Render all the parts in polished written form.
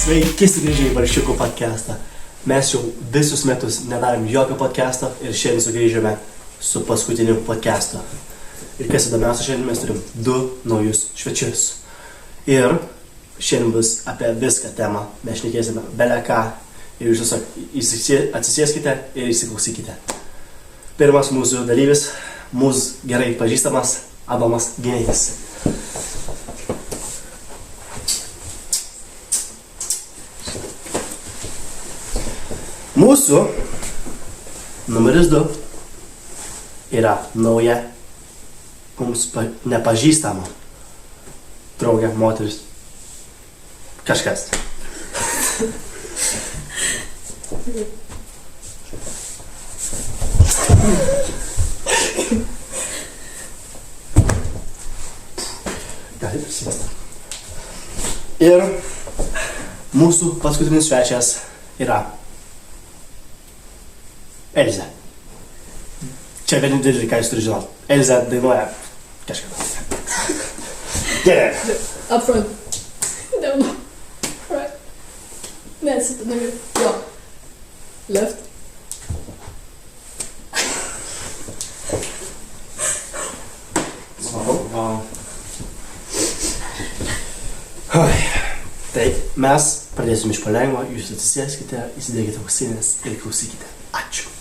Sveiki sugrįžę į Vargšiukų podcastą. Mes jau visus metus nedarėm jokio podcasto ir šiandien sugrįžome su paskutiniu podcastu. Ir kas įdomiausia, šiandien mes turim 2 naujus svečius. Ir šiandien bus apie viską temą. Mes šnekėsime bele ką ir jūs tiesiog atsisėskite ir įsiklausykite. Pirmas mūsų dalyvis, mūsų gerai pažįstamas Adomas Gineitis. Mūsų numeris 2 yra nauja, mums nepažįstama draugė, moteris, kažkas. Gali prisėsti. Ir mūsų paskutinis svečias yra Elza. Čia vienintelį, ką jūs turi žinot. Elza dainuoja kažką. Gerai. Up front. Down. Right. Nesipinami. Jo. Left. Wow. Tai mes pradėsim iš palengvo, jūs atsisėskite, įsidėkite ausinės ir klausykite. Ačiū.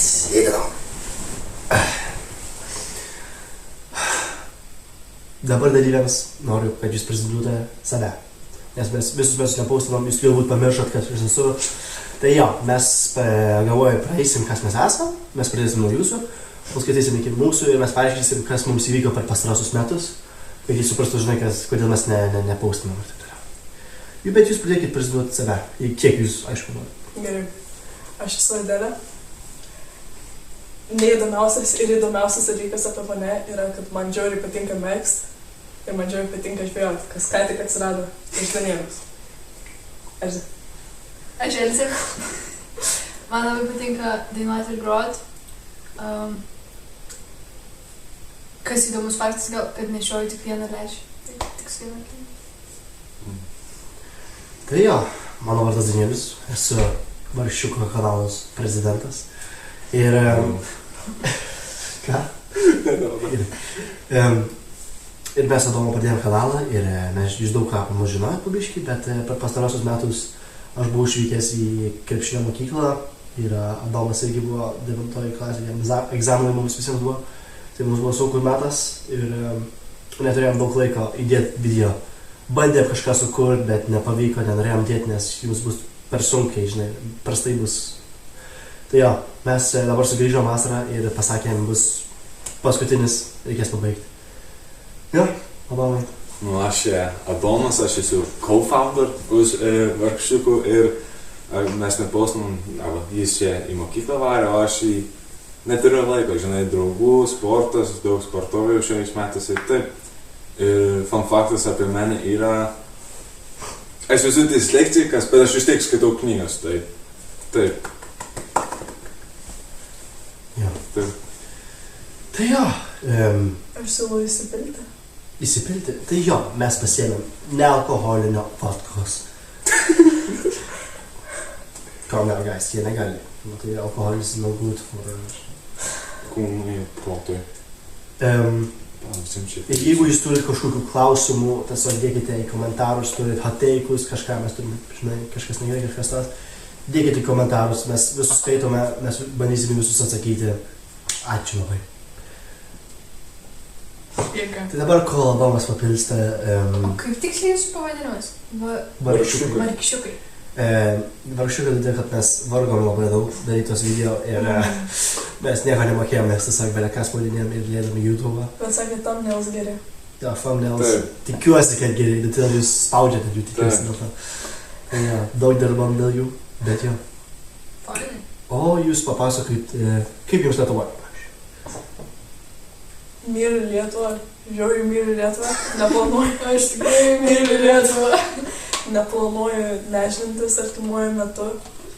Sėdinau. Dabar dalyviams noriu, kad jūs pristatytumėte save. Nes mes visus metus nepaustinom, jūs galbūt pamiršot, kas aš esu. Tai jo, mes galvoju, praeisim, kas mes esam, mes pradėsim nuo jūsų, paskaitysim iki mūsų ir mes paaiškinsim, kas mums įvyko per pastarosius metus, kad jūs suprastų, žinai, kodėl mes nepaustinom ir taip toliau. Bet jūs pradėkit pristatyti save, ir kiek jūs, aišku, nori. Gerai. Aš esu Adelė. Neįdomiausias ir įdomiausias dalykas apie mane yra, kad man žiauriai patinka megzt ir man žiauriai patinka žvejoti, kas ką tik atsirado iš Danieliaus. Elza. Aš Elza. Man labai patinka dainuoti ir grot. Kas įdomus faktas, gal, kad nešioju tik vieną lęšį. Tik su viena akimi. Tai jo, mano vardas Danielius, esu Vargšiuko kanalos prezidentas. Ir... Ką? Ir mes Adomo pradėjom kanalą ir mes jūs daug ką apie mus žinojot pabiškį, bet per pastarosius metus aš buvau išvykęs į krepšinio mokyklą ir Adomas irgi buvo 9 klasėje, egzaminai mums visiems buvo. Tai mums buvo sunkus metas ir neturėjom daug laiko įdėti video. Bandėm kažką sukurti, bet nepavyko, nenorėjom dėti, nes jums bus per sunkiai, žinai, prastai bus. Tai jo, mes dabar sugrįžom vasarą ir pasakėm, bus paskutinis, reikės pabaigti. Jo, Adomai. Nu, aš Adomas, aš esu co-founder už Vargšiukų ir mes nepaustam, jis čia į mokyklą varė, o aš neturiu laiko, žinai, draugų, sportas, daug sportovėjau šiais metais ir taip. Ir fun faktas apie mane yra, aš esu dislektikas, bet aš vis tiek skaitau knygas, tai taip. Jo. Taip. Tai jo. Aš siūlau įsipilti. Įsipilti? Tai jo, mes pasiėmėm nealkoholinio vodkos. Ko mergais, jie negali. Tai alkoholis no good for... Kūnui, protui. Ir jeigu jūs turit kažkokių klausimų, tiesiog dėkite į komentarus, turit hot-take'us, kažką mes turime, žinai, kažkas negerai, kažkas tas. Dėkite į komentarus, mes visus skaitome, mes bandysime visus atsakyti. Ačiū labai. Jėga. Tai dabar, kol Adomas papilsta... O kaip tiksliai jūsų pavadinimas? Vargšiukai. Vargšiukai. Vargšiukai todėl, kad mes vargom labai daug darytos video ir mes nieko nemokėjom, mes tiesiog belekas pavadinėm ir lėdami YouTube. Bet sakė, thumbnails geri. Jo, thumbnails. Tikiuosi, kad geri, bet todėl jūs spaudžiate jų, tikiuosi dėl to. Tai jo, daug dirbam dėl jų, bet jo. Fainai. O jūs papasakojit, kaip jums Lietuvoje? Myliu Lietuvą, žiauriai myliu Lietuvą, neplanuoju, aš tikrai myliu Lietuvą. Neplanuoju nežinantis artimuoju metu.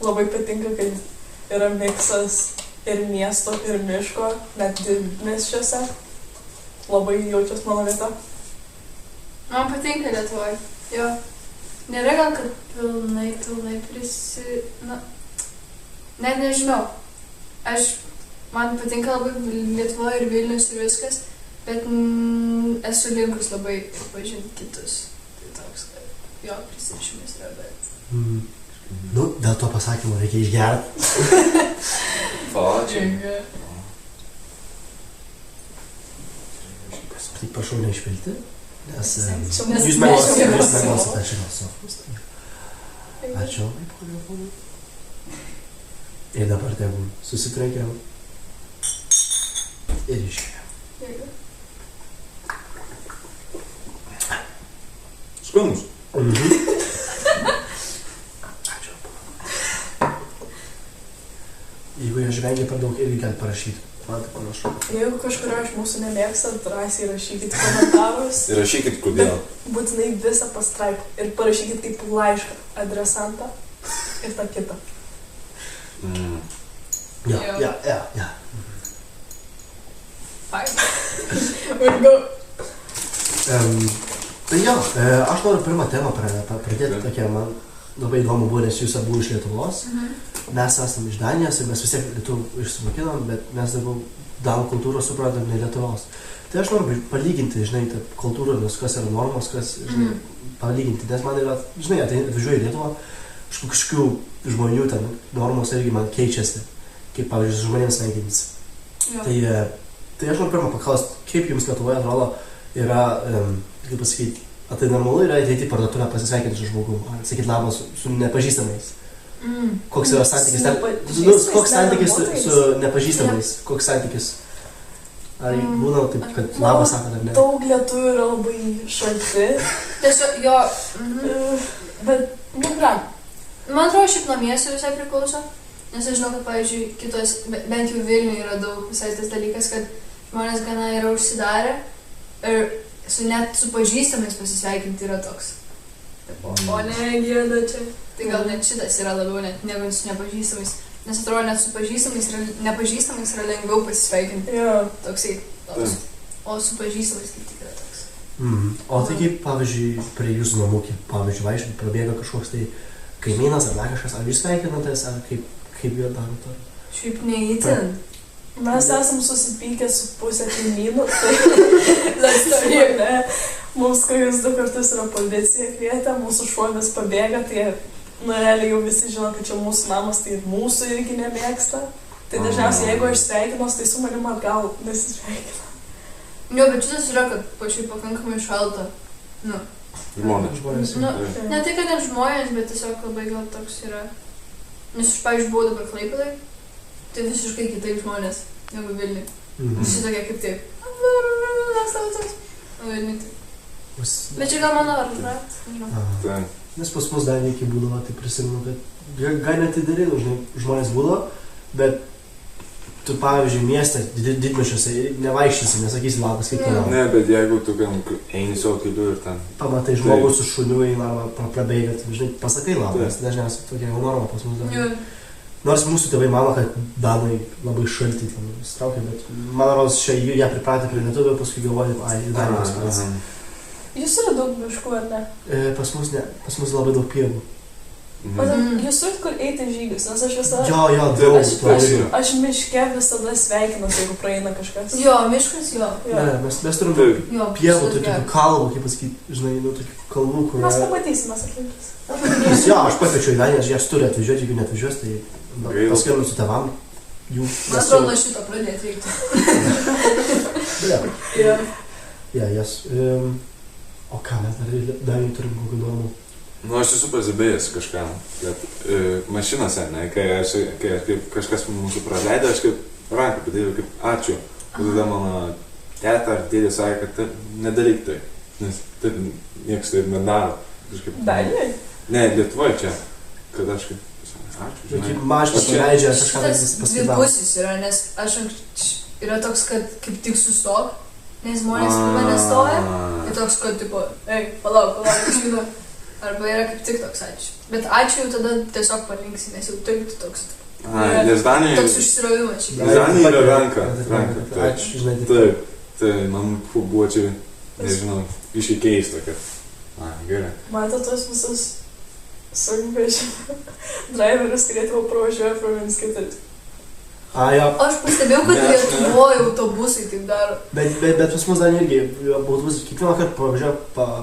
Labai patinka, kad yra miksas ir miesto, ir miško, net didmiesčiuose. Labai jaučiuos mano vieta. Man patinka Lietuvoje. Jo. Nėra gal, kad pilnai Net nežinau. Man patinka labai Lietuva ir Vilnius ir viskas, bet esu linkus labai pažinti kitus. Tai toks, kad jo prisirišimas yra, bet... Nu, dėl to pasakymo reikia išgerti. Palačiai. Tik prašau neišpilti, nes Nes jūs mėgosite šitą sofus. Ačiū. Ir dabar tegu susitrenkiam ir išėjam. Skanus. Ačiū. Jeigu jie žvengia per daug, irgi gali parašyti. Man tai panašu. Jeigu kažkurio iš mūsų nemėgstat, drąsiai rašykit komentarus. Ir rašykit, kodėl. Būtinai visą pastraipą. Ir parašykit kaip laišką adresantą ir tą kitą. Ja. Fine. Tai jo, aš noriu pirmą temą pradėti tokią, man labai įdomu buvo, nes jūs abu iš Lietuvos. Mes esame iš Danijos ir mes vis tiek lietuvių išsimokinom, bet mes daugiau danų kultūros suprantam, ne Lietuvos. Tai aš noriu palyginti, žinai, kultūros, kas yra normos, kas, žinai, palyginti, nes man yra, žinai, atvažiuoju į Lietuvą, kažkokių žmonių ten normos irgi man keičiasi, kaip, pavyzdžiui, su žmonėms sveikintis. Tai aš noriu pirmą paklausti, kaip jums Lietuvoje atrodo yra, kaip pasakyti, ar tai normalu yra ateiti į parduotuvę pasisveikinti su žmogum, ar sakyti labas su nepažįstamais. Koks yra santykis ten? Koks santykis su nepažįstamais? Koks santykis? Ar būna taip, kad labas sakot ar ne? Daug lietuvių yra labai šalti. Tiesiog, jo... Bet, Man atrodo, šiaip namiesi visai priklauso, nes aš žinau, kad, pavyzdžiui, kitos, bent jau Vilniuje yra daug visai tas dalykas, kad žmonės gana yra užsidarę ir net su pažįstamais pasisveikinti yra toks. O ne, gėda čia. Tai gal net šitas yra labiau net negu su nepažįstamais, nes atrodo, net su nepažįstamais yra lengviau pasisveikinti. Toksai toks. O su pažįstamais kaip tik yra toks. O tai kaip, pavyzdžiui, prie jūsų namų, kaip, pavyzdžiui, vaikščiai prabėga kažkoks tai kaimynas ar kažkas, ar jūs sveikinatės, ar kaip jo darote? Šiaip neįtin. Mes esam susipykę su pusę kaimynų, tai mums kokius 2 kartus yra policija kvietę, mūsų šuo vis pabėga, tai realiai jau visi žino, kad čia mūsų namas, tai ir mūsų irgi nemėgsta. Tai dažniausiai, jeigu aš sveikinos, tai su manim atgal nesisveikina. Jo, bet šitas yra, kad pačiai pakankamai šalta. Žmonės. Ne tai, kad net žmonės, bet tiesiog labai gal toks yra. Nes aš, pavyzdžiui, buvau dabar Klaipėdoj, tai visiškai kitaip žmonės negu Vilniuje. Visi tokie kaip taip. Vilniuje taip. Bet čia gal mano ar Nes pas mus dar iki būdavo, tai prisimenu, kad gal net įdarinu, žmonės būdavo, bet tu, pavyzdžiui, mieste, didmiesčiuose nevaikščiasi, nesakysi labas kaip toliau. Ne, bet jeigu tu eini savo keliu ir ten... Pamatai žmogus su šuniu eina arba prabėga, tai žinai, pasakai labas, dažniausiai tokia jau norma pas mus dar. Nors mūsų tėvai mano, kad danai labai šalti ten straukia, bet man rodos, jie pripratę prie lietuvių, paskui galvoja, danijos mes. Jūs yra daug miškų, ar ne? Pas mus ne, pas mus labai daug pievų. Jūs turit kur eiti žygius, nes aš visada... Jo, daug. Aš miške visada sveikinuosi, jeigu praeina kažkas. Jo, miškas, jo. Ne, mes turim pievų, tokių kalvų, kaip pasakyti, žinai, tokių kalvų, kur... Mes pamatysim, mes aplinkis. Jo, aš pakviečiu į Daniją, jas turi atvažiuoti, jeigu neatvažiuos, tai paskambinu su tėvam. Man atrodo, nuo šito pradėti reiktų. Jas. O ką mes dar turim kokių normų? Aš esu pasibėjęs kažkam, kad mašinose, ne, kai kažkas mūsų praleido, aš kaip ranką padėjau, kaip ačiū. Tada mano teta ar dėdė sakė, kad nedaryk tai, nes taip niekas taip nedaro. Danijai? Ne, Lietuvoje čia, kad aš kaip ačiū, žinai. Kaip mašinas paleidžia, kažką pasidaro. Dvipusis yra, nes aš yra toks, kad kaip tik sustok, nes žmonės prie mane stoja, ir toks, kad tipo, palauk, aš judu. Arba yra kaip tik toks ačiū. Bet ačiū jau tada tiesiog palinksi, nes jau taip toks. Nes Danijai... Toks užsiravimas šiek tiek. Danijai yra ranka. Ačiū, žinai, taip. Tai man buvo čia, nežinau, iškeista, kad Gerai. Matė tos visus sunkvežimių driverius, kurie tavo pravažiuoja pro vienas kitais. Jo. Aš pastebėjau, kad Lietuvoje autobusai taip daro. Bet pas mus dar irgi autobusai kiekvieną kartą pravažiuoja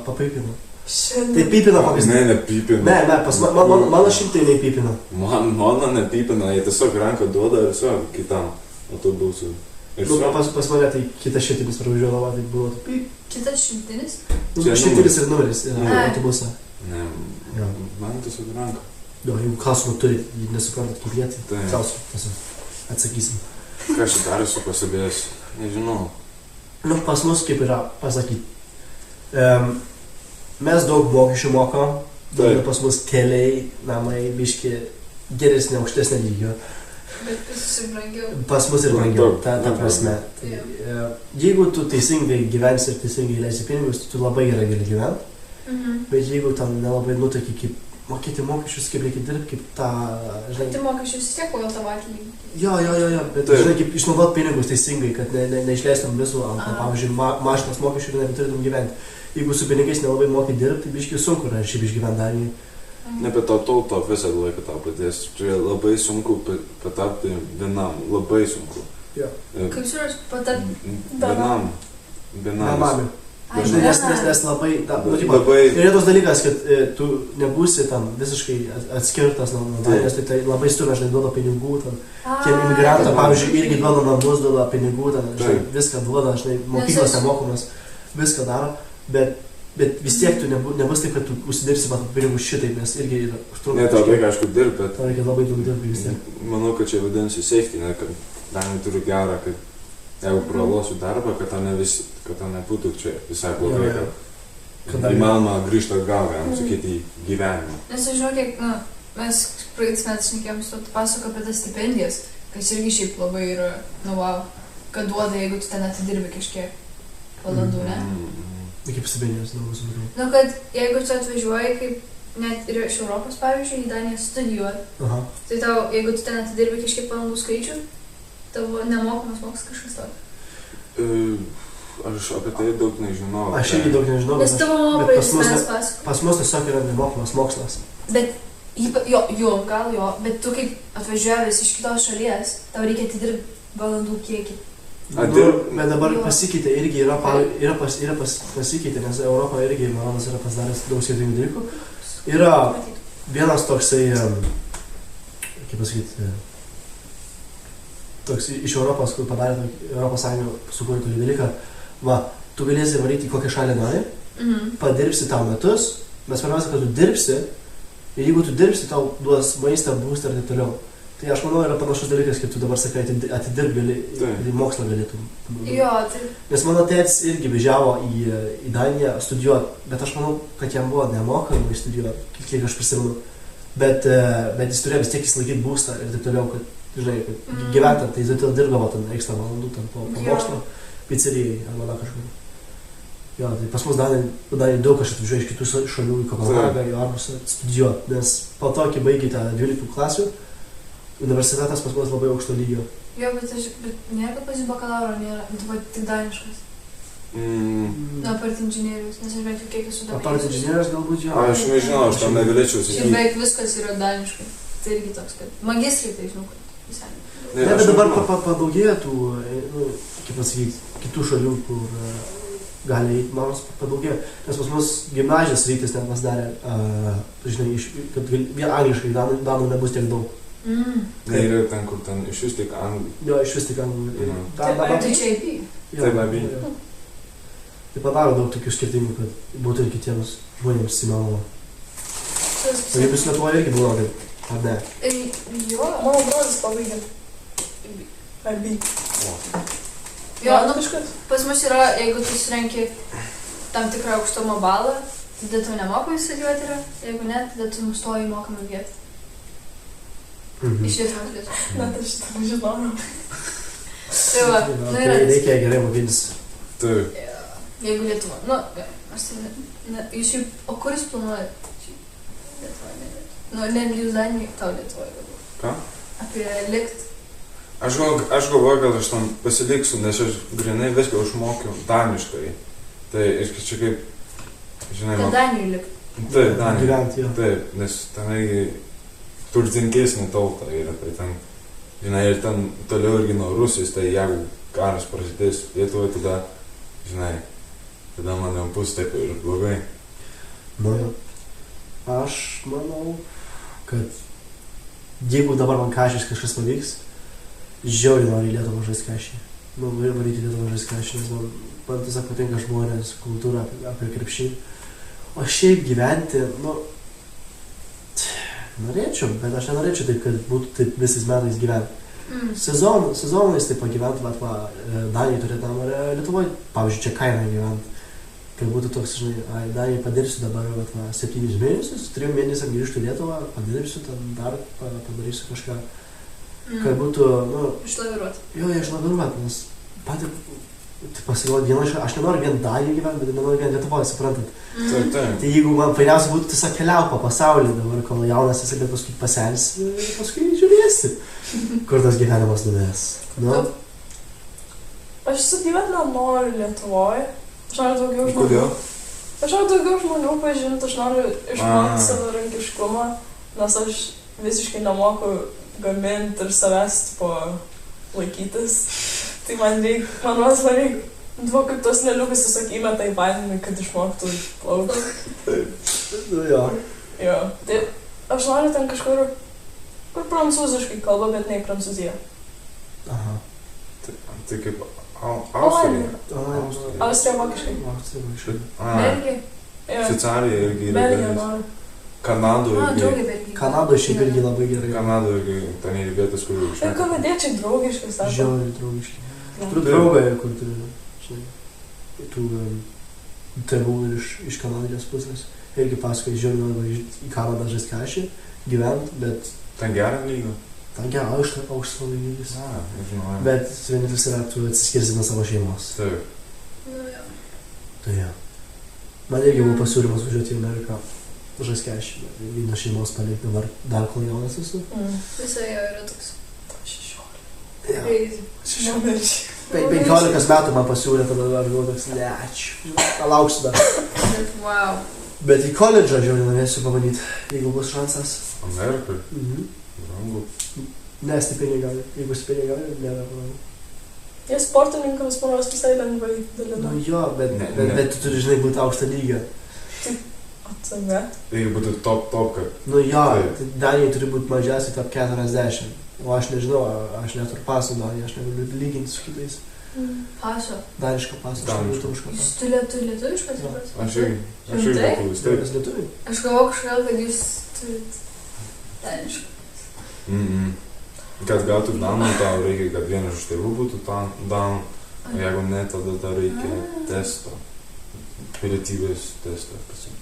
papypina. Šiandien. Tai pypina kokias. Ne, nepypina. Ne, mano šimtai nepypina. Mano nepypina, jie tiesiog ranką duoda ir su kitam autobusui. Pas mane tai kitas šimtinis pravažiuodavo, tai buvo pyp. Kitas šimtinis? Šimtinis ir numeris yra autobusą. Ne, Jo. man tiesiog ranką. Jo, jeigu klausimų turit, nesuprantat kaip jie, tai Taip. klausimų, atsakysim. Ką aš dar esu pasibėjęs, nežinau. Pas mus kaip yra pasakyti. Mes daug mokesčių mokam, pas mus keliai, namai, biški geresnė, aukštesnė lygio. Bet susibrangiau. Pas mus ir brangiau, ta prasme. Tai, jeigu tu teisingai gyvensi ir teisingai leisi pinigus, tu labai gerai gali gyventi. Bet jeigu tam nelabai nutaki, kaip mokėti mokesčius, kaip reikia dirbti, kaip tą, žinai... Tai mokesčius vis tiek pagal tavo atlyginimą. Jo, bet žinai, kaip išnaudot pinigus teisingai, kad neišleistum visų, pavyzdžiui, mažinas mokesčių ir nebeturėtum gyventi. Jeigu su pinigais nelabai moki dirbti, tai biškai sunku yra šiaip išgyventi Danijoje. Ne, bet tau visą laiką tau padės. Čia labai sunku patapti vienam, labai sunku. Jo. Kaip žiūrės, patapti Vienam. Namami. Žinai, Nes labai... Labai... Ir yra tos dalykas, kad tu nebūsi tam visiškai atskirtas nuo Danijos, tai labai stumia, žinai, duoda pinigų, tiem imigrantam, pavyzdžiui, irgi duoda namus, duoda pinigų, žinai, viską duoda, žinai, mokyklos nemokamas, viską daro, bet vis tiek tu nebus taip, kad tu užsidirbsi pinigus šitaip, nes irgi yra užtrunka. Ne, tau reikia, aišku, dirbti, bet... Tau reikia labai daug dirbti vis tiek. Manau, kad čia vadinasi safety, ne, kad Danijai turi gerą, kad jeigu pralosiu darbą, kad tau nebūtų čia visai blogai, kad įmanoma grįžti atgal, galim sakyti, į gyvenimą. Nes aš žinau, kiek, mes praeitais metais šnekėjom su to pasako apie tas stipendijas, kas irgi šiaip labai yra, wow, kad duoda, jeigu tu ten atidirbi kažkiek valandų, ne? Kaip stipendijos, supratau. Kad jeigu tu atvažiuoji, kaip net ir iš Europos, pavyzdžiui, į Daniją studijuoti, tai tau, jeigu tu ten atidirbi kažkiek valandų skaičių, tavo nemokamas mokslas kažkas tokio. Aš apie tai daug nežinau. Aš irgi daug nežinau, nes tavo mama praeitis mes pasako. Pas mus tiesiog yra nemokamas mokslas. Bet, gal jo, bet tu kaip atvažiavęs iš kitos šalies, tau reikia atidirbti valandų kiekį. Bet dabar pasikeitė, irgi yra pasikeitė, nes Europoje irgi, manonas, yra pasidaręs daug skirtingų dalykų. Yra vienas toksai, kaip pasakyti, toks iš Europos, kur padarė Europos Sąjungą, sukūrė tokį dalyką, tu galėsi varyti į kokią šalį nori, padirbsi tau metus, bet svarbiausia, kad tu dirbsi, ir jeigu tu dirbsi, tau duos maistą, būstą ir taip toliau. Tai aš manau, yra panašus dalykas, kaip tu dabar sakai, atidirb gali, į mokslą galėtum. Jo, tai... Nes mano tėtis irgi važiavo į Daniją studijuoti, bet aš manau, kad jam buvo nemokamai studijuoti, kiek aš prisimenu. Bet jis turėjo vis tiek įsilaikyti būstą ir taip toliau, kad, žinai, kad gyventant, tai jis dirbdavo ten ekstra valandų po mokslo pizzerijai arba dar kažkur. Jo, tai pas mus Danijoje daug aš atvažiuoju iš kitų šalių į Kopenhagą, į Arbusą studijuoti, nes po to, kai baigė tą 12 klasių, universitetas pas mus labai aukšto lygio. Jo, bet nėra, kad pas jų bakalauro nėra, bet tik daniškas. Apart inžinierijos, nes aš bent jau kiek esu domėjęs. Apart inžinierijos galbūt jo. Aš nežinau, aš tam negalėčiau sakyti. Ir beveik viskas yra daniškai. Tai irgi toks, kad magistrai, tai žinau, kad visai. Ne, bet dabar padaugėja tų, kaip pasakyti, kitų šalių, kur gali eiti, manos padaugėja. Nes pas mus gimnazijos rytis ten pasidarė, žinai, kad angliškai danų nebus tiek daug. Ne, yra ten, kur ten iš vis tik anglų. Jo, iš vis tik anglų. Tai čia IP. Taip, abi. Tai padaro daug tokių skirtingų, kad būtų ir kitiems žmonėms įmanoma. O jeigu Lietuvoje irgi buvo, ar ne? Jo. Mano brolis pabaigė. IB. Jo, pas mus yra, jeigu tu surenki tam tikrą aukštumo balą, tada tu nemokamai studijuoti yra, jeigu ne, tada tu nustoji mokamą vietą. Iš Lietuvos Lietuvos. Net aš šitą nežinojau. Tai va, Tai reikia gerai mokytis. Taip. Jeigu Lietuva. Aš tai jūs jau, o kur jūs planuojat? Lietuvoje, ne. Ne, jūs Danijai, tau Lietuvoje galbūt. Ką? Apie likt. Aš galvoju, kad aš tam pasiliksiu, nes aš grinai viską išmokiau daniškai. Tai čia kaip žinai, Kad Danijai likti. taip, Danija. Gyventi, jo. Taip, nes tenai turtingesnė tauta yra, tai ten, žinai, ir ten toliau irgi nuo Rusijos, tai jeigu karas prasidės Lietuvoje, tada, žinai, tada man jau bus taip ir blogai. Nu, jo. Aš manau, kad jeigu dabar man kažkas pavyks, žiauriai noriu į Lietuvą žaisti kažkį. Nu, ir varyti Lietuvą žaisti kažkį, nes man tiesiog patinka žmonės, kultūra apie krepšinį. O šiaip gyventi, nu, norėčiau, bet aš nenorėčiau taip, kad būtų taip visais metais gyventi. Sezonais taip pagyventi, bet va, Danijai turėtum, ar Lietuvoje, pavyzdžiui, čia kaime gyventi. Kad būtų toks, žinai, Danijai padirbsiu dabar, bet va, 7 mėnesius, 3 mėnesiam grįžtu į Lietuvą, padirbsiu, ten dar padarysiu kažką. Kad būtų, nu... Išlaviruoti. Jo, išlaviruoti, nes patį, tai pasirodė viena, aš nenoriu vien Danijoje gyventi, bet nenoriu vien Lietuvoje, suprantat. Taip. Tai jeigu man fainiausia būtų tiesiog keliauti po pasaulį dabar, kol jaunas esi, bet paskui pasensi ir paskui žiūrėsi, kur tas gyvenimas nuves. Nu? Aš su gyvent nenoriu Lietuvoje. Aš noriu daugiau žmonių. Kodėl? Aš noriu daugiau žmonių pažinti, aš noriu išmokti savarankiškumą, nes aš visiškai nemoku gaminti ir savęs laikytis. Tai man reikia, kaip tos neliukus tiesiog įmeta į vandenį, kad išmoktų plaukti. Nu jo. Jo, tai aš noriu ten kažkur, kur prancūziškai kalba, bet ne į Prancūziją. Aha. Tai kaip Austrija. Austrija vokiškai. Belgija. Šveicarija irgi yra Belgija gerai. noriu. Kanadų Draugai irgi. Belgija. Kanadoje šiaip irgi labai gerai. Kanadų irgi ten yra vietos, kur Ir užšneka. kanadiečiai draugiškai, sako. Žiauriai draugiški. Turiu draugą, kur turiu, žinai, tų tėvų ir iš Kanadijos pusės. Irgi pasakoja, žiauriai nori į Kanadą žaisti kažkį, gyventi, bet Ten gerą lygą? ten gerai aukštas labai lygis. Nežinau. Bet vienintelis yra, tu atsiskirsi nuo savo šeimos. Taip. Nu jo. Tai jo. Man irgi buvo pasiūlymas važiuoti į Ameriką, žaisti kažkį, vyno šeimos palikti dabar dar kol jaunas esu. Visai jo yra toks. 16. Jo. Crazy. 16. 15 metų man pasiūlė, tada dar buvau toks, ne, ačiū, palauksiu dar. Bet wow. Bet į koledžą žiauriai norėsiu pabandyti, jeigu bus šansas. Amerikai? Mhm. Brangu. Ne, stipendija gali, jeigu stipendija gali, nėra brangu. Jie sportininkams, manau, visai lengvai dalina. Nu jo, bet, Ne, bet, ne. bet tu turi, žinai, būti aukštą lygą. Atsame. Reikia būti top, kad... Nu jo, Taip. tai Danijai turi būti mažiausiai top 40. O aš nežinau, aš neturiu paso Danijai, aš negaliu lyginti su kitais. Paso. Danišką pasą, aš turiu lietuvišką Jūs pasą. lietuviškas Jo. pasas? Aš irgi Rimtai? lietuvis, taip. Mes lietuviai. Aš galvoju kažkodėl, kad jūs turit danišką. Kad gautum danų, tau reikia, kad vienas iš tėvų būtų danų, o jeigu ne, tada tau reikia testo, pilietybės testo.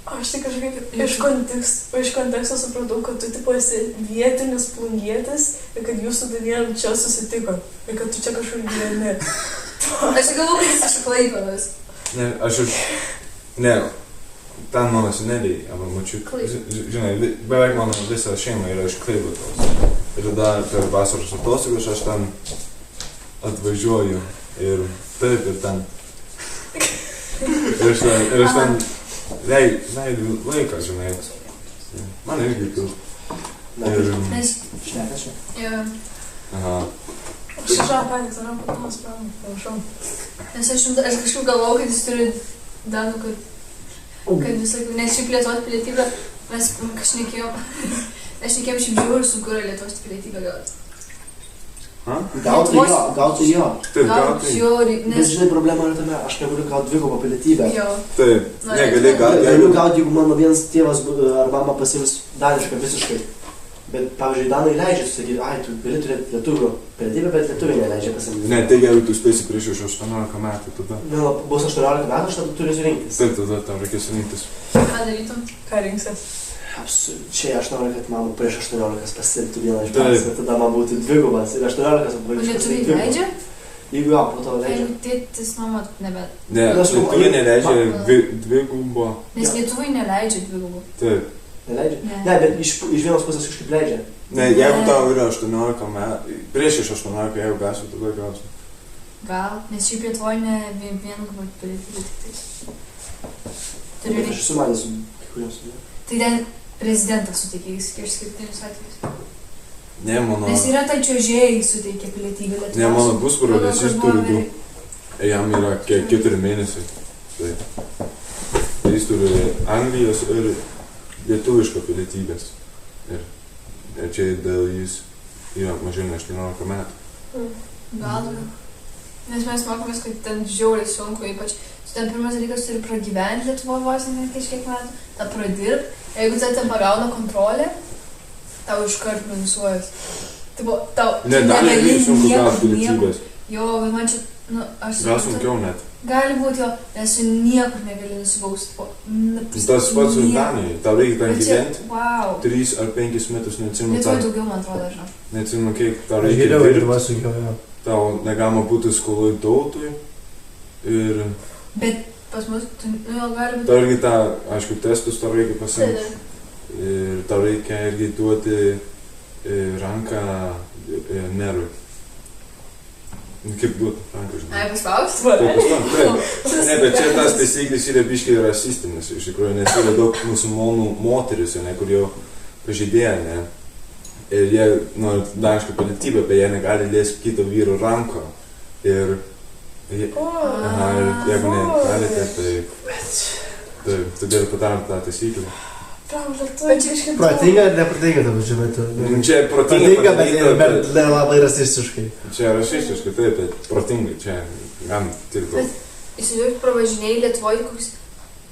Aš tai kažkaip iš konteksto supratau, kad tu tipo esi vietinis plungietis ir kad jūsų danieliam čia susitiko ir kad tu čia kažkur gyveni. Aš galvoju, kad jis iš Klaipėdos. Ne, aš iš... Ne, ten mano seneliai, arba mačiu, žinai, beveik mano visa šeima yra iš Klaipėdos. Ir tada per vasaros atostogas aš ten atvažiuoju ir taip ir ten. Ir aš ten leidžiu laiką, žinai. Man irgi kil. Ir... Nes... Šnekas čia. Jo. Aha. Aš iš apatį, tada patos pravom, prašau. Nes aš kažkaip galvojau, kad jis turi danų, kad visokių, nes šiaip Lietuvos pilietybę mes šnekėjom. Aš šnekėjom šiaip žiūrų, su kuria Lietuvos pilietybę gauti. Gauti jo. Taip, gauti. Žiūrį, Bet nes... žinai, problema yra tame, aš negaliu gauti dvigubą pilietybę. Jo. Taip, negali gauti. Galiu gauti, jeigu mano vienas tėvas ar mama pasiims danišką visiškai. Bet, pavyzdžiui, danai leidžia sakyti, ai, tu gali turėti lietuvių pilietybę, bet lietuviai neleidžia pasimti. Ne, tai jeigu tu spėsi prieš 18 metų, tada... Ne, bus 18 metų, aš tada turiu surinktis. Taip, tada tau reikės rinktis. Ką darytum? Ką rinksies? Čia aš noriu, kad mama prieš 18 pasimtų vieną iš Taip. pasų, bet tada man būtų dvigubas ir 18 O lietuviai leidžia? Jeigu jo, po to leidžia. Jeigu tėtis mama nebet. Ne, lietuviai neleidžia dvigubo. Nes lietuviai neleidžia dvigubų. Taip. Neleidžia? Ne. Ne, bet iš vienos pusės kažkaip leidžia. Ne, jeigu tau yra 18 metų, prieš 18, jeigu gausi, tada gausi. Gal, nes šiaip Lietuvoje ne vien pilietybė tik tai. Turi Aš esu manęs kai kuriems. Tai ten prezidentas suteikia išskirtinius atvejus. Ne, mano... Nes yra tai čiuožėjai suteikia pilietybę Lietuvos. Ne, mano pusbrolis, Mano jis turi kad 2. Jam yra 4 mėnesiai. Tai jis turi Anglijos ir lietuvišką pilietybės. Ir čia dėl jis yra mažiau nei 18 metų. Gal daugiau. Nes mes mokomės, kad ten žiauriai sunku, ypač ten pirmas dalykas turi pragyventi Lietuvoje vos ne kažkiek metų, tą pradirbt. Jeigu tai ten pagauna kontrolę, tau iškart minusuojas. Tipo, tau Ne, dar negali sunku gauti pilietybės. Jo, bet man čia, nu, aš Gal sunkiau net. Gali būti jo, nes tu niekur negali nusibausti. Tas pats ir Danijai. Tau reikia ten gyventi. Wow. 3 ar 5 metus, neatsimenu. Lietuvoje daugiau, man atrodo, žinau. Neatsimenu, kiek tau Aš reikia geriau dirbti. Lietuvos sunkiau, jo. Tau negalima būti skoloj tautui. Ir Bet pas mus, nu jo, gali būti. tau irgi tą, aišku, testus tau reikia pasimti. Ir tau reikia irgi duoti ranką merui. Kaip duoti ranką, žinai. Ai, paspausti? Taip, taip. Ne, bet čia tas taisyklės yra biškai rasistinis, iš tikrųjų, nes yra daug musulmonų moteris, ne, kur jau pažeidėja, ne. Ir jie nori danišką pilietybę, bet jie negali liesti kito vyro ranko. Ir jeigu negalite, tai... Taip, todėl padarom tą taisyklę. Protinga ar neprotinga tavo žinoti? Čia protinga Protinga, padaryta, bet labai rasistiškai. Čia rasistiškai, taip, bet protingai, čia gan tik daug. Įsivaizduoju, pravažinėjai Lietuvoje kokius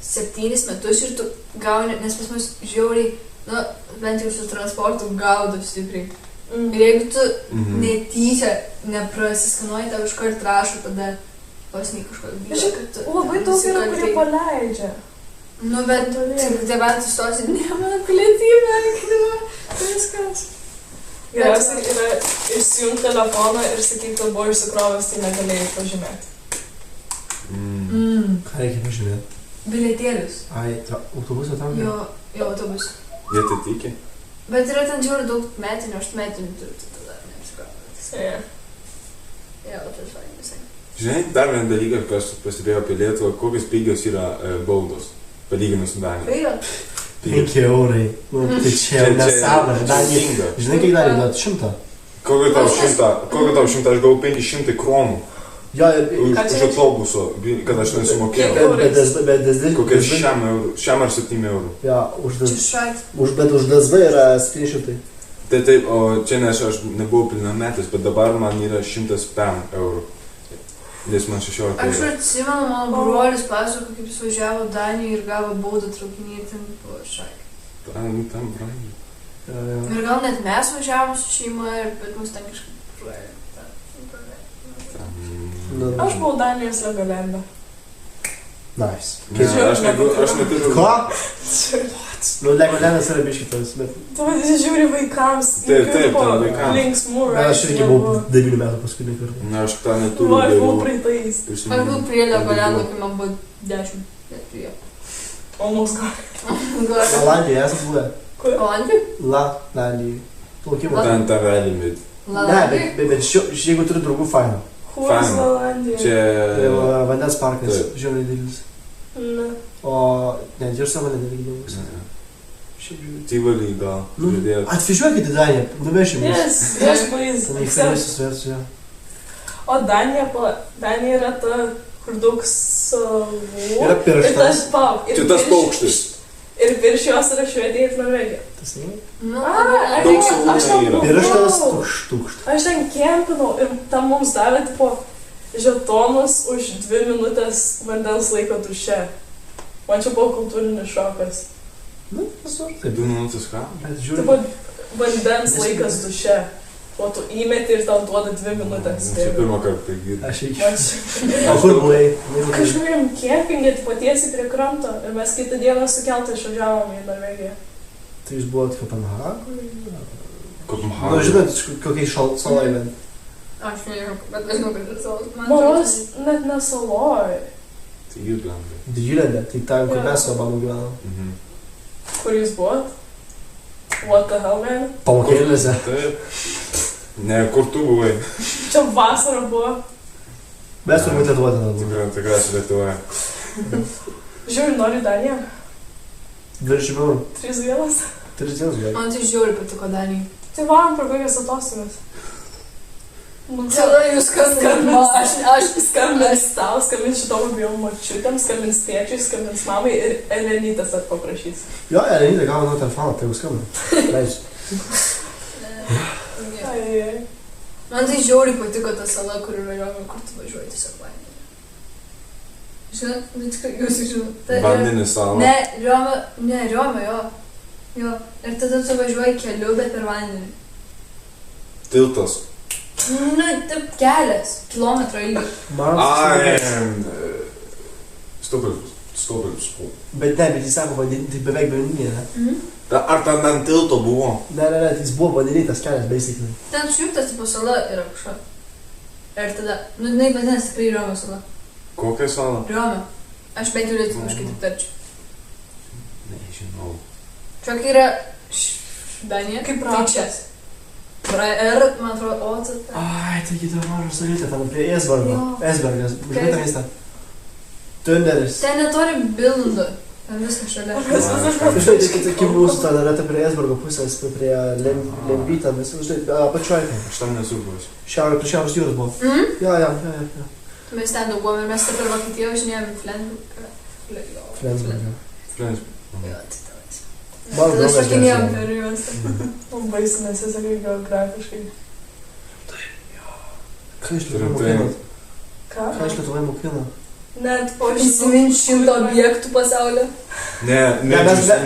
7 metus ir tu gauni, nes pas mus žiauriai, nu, bent jau su transportu gaudo stipriai. Ir jeigu tu netyčia neprasiskanuoji, tau iškart rašo, tada pasniai kažko bylą, kad tu... Labai daug yra, kurie paleidžia. Nu, bet debatų stosi, ne, mano pilietybė, viskas. Geriausiai yra išsijungti telefoną ir sakyti, kad buvo išsikrovęs, tai negalėjai pažymėti. Ką reikia pažymėti? Bilietėlius. Ai, autobusą tam? Jo, autobus. Jie tai tiki? Bet yra ten žiūri daug metinių, 8 metinių turiu, tai tada neapsikrovęs. Jo, tai fain visai. Žinai, dar vieną dalyką, kas pastebėjo apie Lietuvą, kokios pigios yra baudos, palyginus su Danija. Gaila. 5 eurai. Nu, tai čia jau nesąmonė. Danija. Žinai, kiek dalį duot? 100? Kokią tau 100, aš gavau 500 kronų Jo, ir... už autobuso, kad aš nesumokėjau. Bet Kokia 6 ar 7 eurų. Jo, Čia šait. bet už DSV yra 700. Tai taip, o čia nes aš nebuvau pilnametis, bet dabar man yra 105 eurų. Nes man 16 Aš eurų. atsimenu, mano brolis pasako, kaip jis važiavo Danijoje ir gavo baudą traukinį ir ten buvo šait. Tam brangiai. Ir gal net mes važiavom su šeima, bet mus ten kažkaip praėjo. Aš buvau Danijos Legolendą. Nice. Ne, aš neturiu. Ko? Nu, Legolendas yra biškitas, bet... Tu žiūri vaikams. Taip, ten vaikams. Linksmų, Aš irgi buvau 9 metų paskutinį kartą. Ne, aš tą neturiu. Aš buvau praeitais. Aš buvau prie Legolendo, kai man buvo 10. Bet prie. O mūsų gal. Olandijoje esat buvę? Kur? Olandijoj? Olandijoje. Plaukimo. Ten tą realimį. Ne, bet jeigu turi draugų, faino. Hūras Olandija. Čia... Tai vandens parkas, žiūrėjai didelis. Ne. O, ne, ir savo nedėlygdamas. Tyvalį gal. Atvažiuokit į Daniją, nuvešim jūs. Yes, please. Ten įkvėmėsi su jo. O Danija yra ta, kur daug salų. Yra pirštas. Čia tas paukštis. Ir virš jos yra Švedija ir Norvegija. Tas ne? Nu, Daug salų yra. Pirštas tukšt. Aš ten kempinau ir tam mums davė tipo žetonus už 2 minutės vandens laiko tuščia. Man čia buvo kultūrinis šokas. Nu, visur. 2 minutės ką? Bet Tipo žiūrėjau. vandens laikas tuščia. O tu įmeti ir tau duoda 2 minutės. Čia pirmą kartą tai girdžiu. Aš iki. Man O kur buvai? kažkuriam kempingė, tipo tiesiai prie kranto. Ir mes kitą dieną su keltu išvažiavom į Norvegiją. Tai jūs buvot Kopenhagoje? Nu, Kopenhagoje. žinot, kokiai saloj bent. aš nežinau, bet nežinau, kad ir salos. Moros net nesaloj. Tai Jurlandai. Didžiulė, tai tam, kur mes su Obama gyvenom. Kur jūs buvot? What the hell, man? Pamokėlėse. Taip. Ne, kur tu buvai? Čia vasara buvo. Mes turbūt Lietuvoje tada buvome. Tikriausiai Lietuvoje. Žiūrėjau, noriu Daniją. Virš eurų. 3 dienas. 3 dienas gali. Man tai žiauriai patiko Danijai. Tai varom per kokias atostogas. Nu, Tada jūs kas aš skambins tau, skambins šitom abiejom močiutėm, skambins tėčiui, skambins mamai ir Elenytas ar paprašys. Jo, Elenytė gavo nuo telefoną, tai jau skambina. Leidžiu. Ai. Man tai žiauriai patiko ta sala, kur yra Rioma, kur tu važiuoji tiesiog vandenį. Žinot, nu tikrai jūs žinot. Vandenį salą. Ne, Rioma, jo. Jo, ir tada tu važiuoji keliu, bet per vandenį. Tiltas. Nu, taip kelias, kilometro ilgio. Ai, stulpelius. Bet jis sako vandenį, tai beveik vandenį, ne? Ar ten ant tilto buvo? Ne, jis buvo vandenį tas kelias, basically. Ten sujungtas tipo sala yra kažko. Ir tada, nu, jinai vadinasi tikrai Rioma sala. Kokia sala? Rioma. Aš bent jau lietuviškai taip tarčiau. Nežinau. Čia kai yra Danija, Kaip tai čia. Ir, man atrodo, Ai, tai kita maža salėtė, ten prie Esbergo. Jo. Esbergas, žinai tą miestą. Tundelis. ten neturi Bilundo. Ten viskas šalia. Žinai, tai kaip mūsų ta darėta prie Esbergo pusės, prie Lembytą, mes, žinai, apačioj. Aš tam nesu buvęs. Prie šiaurės jūros buvo. Jo. Mes ten daug buvome, mes per Vokietiją važinėjome į Flensburgą. Jo, tai tavais. Mano Tada draugas šokinėjom geras, per juos. Labai nesisakai geografiškai. Ką iš Lietuvai mokina? Ką? Ką iš Lietuvai mokina? Net po Prisimint 100 objektų pasaulio. Ne,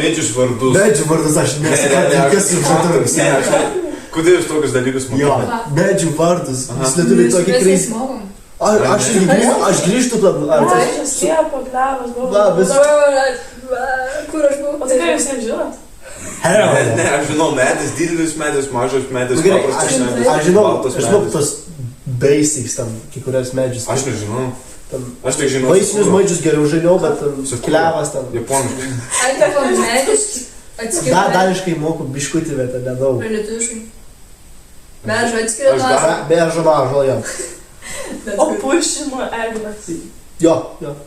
medžius vardus. Medžių vardus aš nesakau, kas jums žodžiu. Ne, kodėl jūs tokius dalykus Jo, mokina? medžių vardus. Jūs lietuviai tokį kreisį. Mokam. Aš grįžtu plan. Aš Liepa, Klevas, buvau. Va, vis- Kur aš buvau? O tai ką jūs nežinot? Ne, aš žinau, medis, didelis medis, mažas medis, paprastas medis. Aš žinau, baltas aš žinau medis. tos basics tam, kai kurias medžius. Aš nežinau. Tam Aš tik žinau. vaisinius medžius geriau žinau, bet Sakura. klevas tam. Japoniškai. Ai, teko medis atskirti. Daniškai moku biškutį, bet nedaug. Ar lietuviškai? Beržo atskirti Aš masą. Beržo mažo, jo. O pušino eglės. Jo,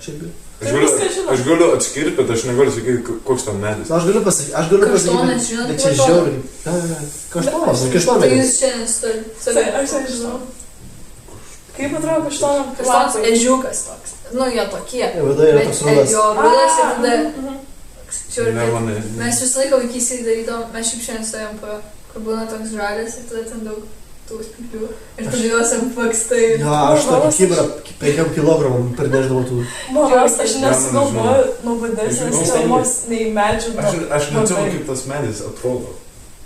šiaip. Aš galiu atskirti, bet aš negaliu sakyti, koks tam medis. Aš galiu pasakyti, Kaštonas, žinot, bet čia kaštonas. žiauriai. Kaštonas, Tai kaštonas. jūs šiandien Tai aš nežinau. Kaip atrodo kaštonam Kažkoks ežiukas toks. Nu, jie tokie. Vidai yra toks rudas. Jo, rudas ir tada... Žiūrėk, Ne, man ne. mes visą laiką vaikystėje darydom, mes šiaip šiandien stovėjom po jo, kur būna toks žalės ir tada ten daug tų spiklių. Ir tada juos apvakstai. Jo, aš tokį kibrą 5 kilogramam prineždavau tų. Maros, aš nesugalvoju nuobodesnės temos nei medžių. Aš nežinau, kaip tas medis atrodo.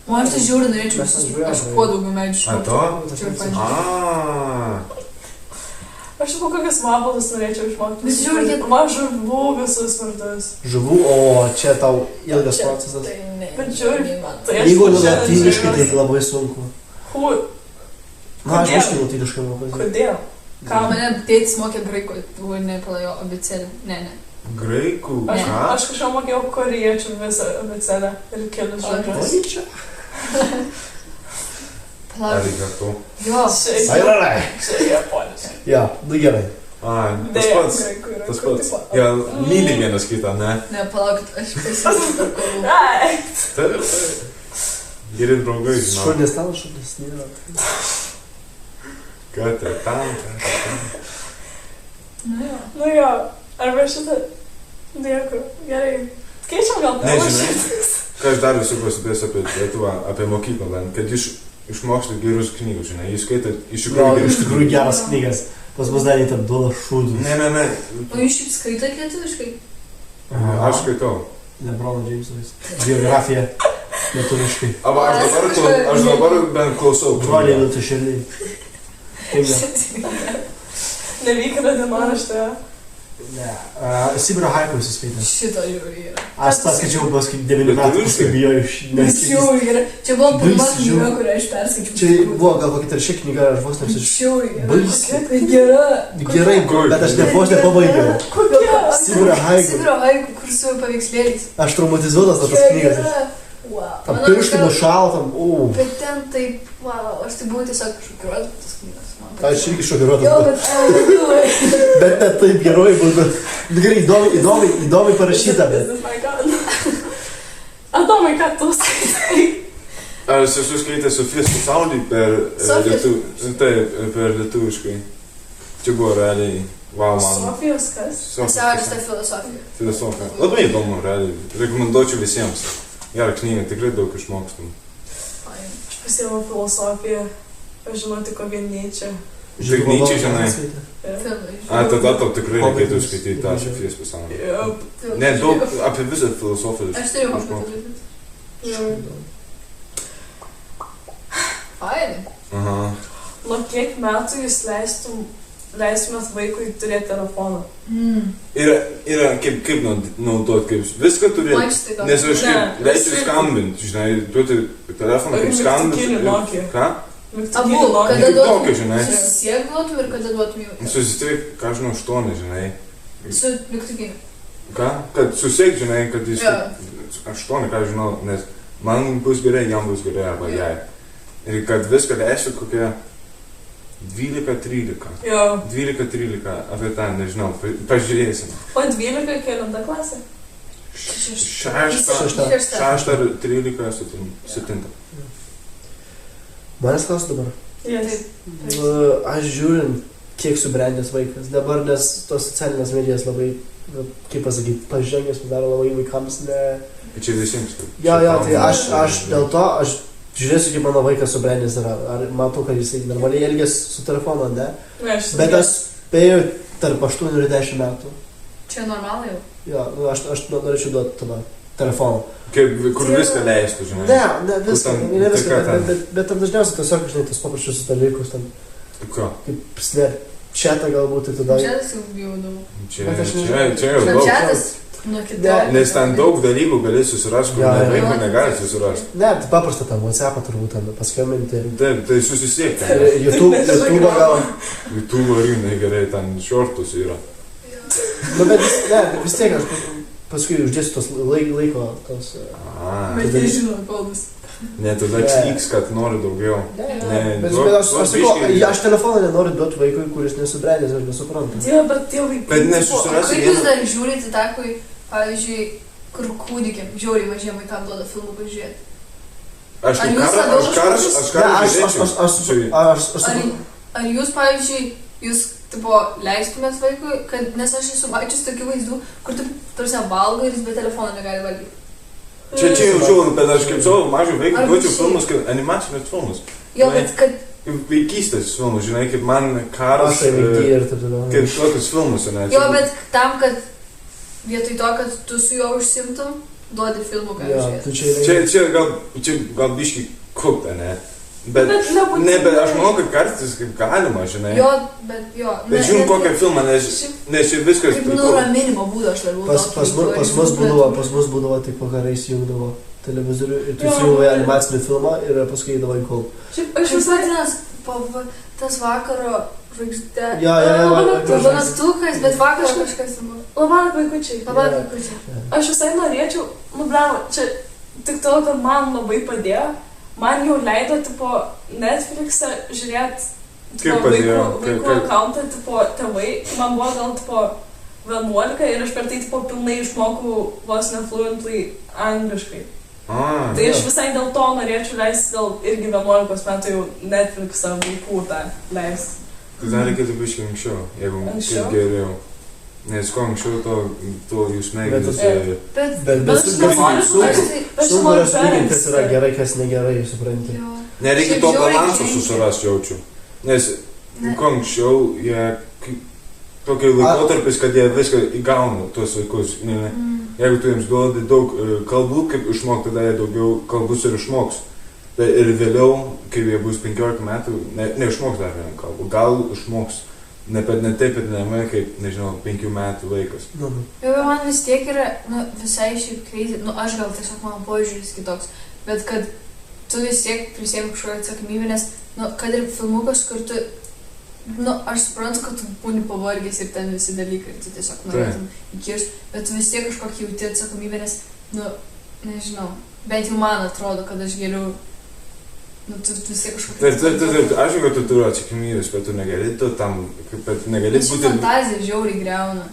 O aš tai žiūriu, norėčiau Mes visus, važiuojam, aš kuo daugiau medžių A, to? Čia ir pažiūrėjau. Aš jau kokias vabalus norėčiau išmokti. Visi žiūri, kiek- Man žuvų visus vardus. Žuvų, o čia tau ilgas procesas. Bet žiūri, tai aš Jeigu šiandien lotyniškai, tai žinau. labai sunku. Hu, Na, aš Kodėl? biškai lotyniškai moku. kodėl? Ką? Mane tėtis mokė graikų, buvo nepalajo abecėlį. Ne. Graikų. Aš, Ką? aš kažką mokėjau koriečių visą abecelę ir kelius žodžius. Oi, čia. Ar Palauk. reikia to? Jo. Airai. Čia japoniškai. Ja, nu gerai. Ai, tas Deja, pats. graikų yra Tas kur pats. tipo- Ja, myli vienas kitą, ne? Ne, palaukit, aš pasirinksiu kalbų. Ai, Taip. Geri draugai, žinau. Šunis tau, šunis nėra. Ką tai tam? Nu jo. nu jo, arba šitą. Dėkui, gerai. Keičiam gal Ne, temą žinai. šitas. Ką aš dar esu pasipės apie Lietuvą, apie mokyklą, bent, kad išmoksti gerus knygų, žinai, jūs skaitat iš Jo, tikrųjų iš tikrųjų geras knygas. Pas mus dar įtam duoda šūdus. Ne. O jūs šiaip skaitot lietuviškai? Aš skaitau. Lebrono Jamesas. Biografija. Lietuviškai. Aš dabar bent klausau. Broliai Liutų širdį. Nevykina dienoraštė. Ne. Sibiro haiku įsiskaitęs. Šito žiūri yra. Aš tą skaičiau pas kaip 9 metų, paskui bijojau neskaityt. Žiūri yra. Čia buvo pirma Baisi knyga, žiauri. kurią aš perskaičiau. Čia buvo gal kokia taršia knyga, aš vos neapsiš. Žiūri yra. Baisi. Tai gera. Gerai, bet aš vos nepabaigiau. Kokia? Sibiro haiku. Sibiro haiku, kur su paveikslėliais. Aš traumatizuotas nuo tos knygas. Wow. Tam Mano pirštai tokia- nušalo, tam, Bet ten taip, wow, aš tai buvau tiesiog šokiruota tas knygas. Man Aš irgi šokiruotas. Jo, bet Bet net taip geroji būtų. Gerai, įdomiai parašyta, bet. Adomai, ką tu skaitai? Aš esu skaitęs Sofijos pasaulį per lietuviškai. Čia buvo realiai, wow, man. Sofijos kas? Pasaulis ta filosofija. Filosofija. Labai įdomu, realiai. Rekomenduočiau visiems. Gerą knygą, tikrai daug išmokstam. Aš pasiėmiau filosofiją. Aš žinau tik Nietzsche. Tik Nietzsche, žinai. Tada tau tikrai reikėtų skaityti tą Sofijos pasaulį. Ne, daug apie visą filosofiją. Aš turiu hobi. Fainai. Aha. Nuo kiek metų jūs leistumėt vaikui turėti telefoną? Yra kaip naudot, kaip viską turėti. Nes aš kaip leisiu skambinti, žinai, duoti telefoną kaip skambinti. Ką? Abu, kada duotum, susisiek duotum ir kada duotum jau. Susisiek, ką žinau, 8, žinai. Su mygtukiniu. Ką? Kad susisiek, žinai, kad jis 8, ką žinau, nes man bus gerai, jam bus gerai arba jai. Ir kad viską leisiu kokią 12-13. Jo. 12-13, apie tą, nežinau, pažiūrėsim. O 12 kelinta klasė? 6 ar 13, 7. Manęs klausia dabar. Yes. Aš žiūrint, kiek subrendęs vaikas. Dabar, nes tos socialinės medijas labai, kaip pasakyti, pažengęs padaro labai vaikams. Čia visiems. Jo, tai aš dėl to, aš žiūrėsiu, kaip mano vaikas subrendęs yra. Ar matau, kad jisai normaliai elgiasi su telefonu, ne? Bet aš spėjau tarp 8 ir 10 metų. Čia normalai jau? Jo, aš norėčiau duoti tada telefoną. Kur viską leistų, žinai. Ne viską, bet dažniausiai tiesiog, žinai, tas papraščius dalykus ten. Ką? Kaip prisidėti četą galbūt, tai tada. Četas jau bijau daug. Čia jau daug. Četas nuo kito. Nes ten daug dalykų gali susirasti, kur vaikų negali susirasti. Ne, tai paprasta tam, WhatsApp'ą turbūt ten paskambinti. Taip, tai susisiekti. YouTube gal. YouTube rinai gerai, ten šortus yra. Bet vis tiek aš paskui uždėsiu tos laiko tos... Bet jie žino kodus. Ne, tada klyks, kad nori daugiau. Bet aš sakau, aš telefoną nenoriu duoti vaikui, kuris nesubrendęs, aš nesuprantu. Bet tie vaikai... Bet nesusirasi vieną... Kaip jūs dar žiūrite tą, kai, pavyzdžiui, kur kūdikiam, žiauriai mažiem vaikam duoda filmų pažiūrėti? Ar jūs, pavyzdžiui, jūs tipo, leistumėt vaikui, kad, nes aš esu mačius tokių vaizdų, kur tu tarsi valgo ir jis be telefono negali valgyti. Čia jau žiūrėjau, bet aš kaip savo mažų vaikų duočiau filmus, kad animacinius filmus. Jo, bet kad... Vaikystės filmus, žinai, kaip man karas... Kaip tokius filmus, ne? Jo, bet tam, kad vietoj to, kad tu su juo užsimtum, duodi filmų, ką žiūrėti. Čia gal biški kukta, ne? Bet aš manau, kad kartais kaip galima, žinai. Jo, bet jo. Bet žiūrim kokią filmą, nes čia viskas... Kaip nuraminimo būdą aš labiau. Pas mus būdavo tik vakarais įjungdavo televizorių ir tu įsijungdavai animacinį filmą ir paskui įdavai kol. Aš visai tas vakaro žvaigždė. Labanaktukas, bet vakaro kažkas buvo. Labanak vaikučiai. Aš visai norėčiau, čia tik to, kad man labai padėjo. Man jau leido, tipo, Netflix'ą žiūrėti vaikų accountą, tipo, tėvai. Man buvo gal, tipo, 11 ir aš per tai, tipo, pilnai išmokau vos nefluently angliškai. Tai aš visai dėl to norėčiau leisti gal irgi 11 metų jau Netflix'ą vaikų tą leisti. Tai dar reikėtų biškai anksčiau, jeigu kaip geriau. Nes ko anksčiau, to jūs mėginus... Bet sunku yra sulyginti, kas yra gerai, kas negerai, supranti. Nereikia to balanso susirast, jaučiu. Nes ko anksčiau, jie tokie laikotarpis, kad jie viską įgauna, tuos vaikus. Jeigu tu jiems duodi daug kalbų, kaip išmok, tada jie daugiau kalbus ir išmoks. Ir vėliau, kai jie bus 15 metų, neišmoks dar vieną kalbą. Gal išmoks. Ne taip, bet ne kaip, nežinau, 5 metų vaikas. Jo, bet man vis tiek yra, visai šiaip crazy, aš gal tiesiog mano požiūris kitoks, bet kad tu vis tiek prisiemi kažkokią atsakomybę, nes, kad ir filmukas, kur tu, aš suprantu, kad tu būni pavargęs ir ten visi dalykai, ir tu tiesiog norėtum įkirst, bet tu vis tiek kažkokį jauti atsakomybę, nes, nežinau, bent jau man atrodo, kad aš geriau nu, tu vis tiek kažkokį... Taip, aišku, kad tu turi atsakomybės, bet tu negali, bet negali Aš būti... fantaziją žiauriai greuna.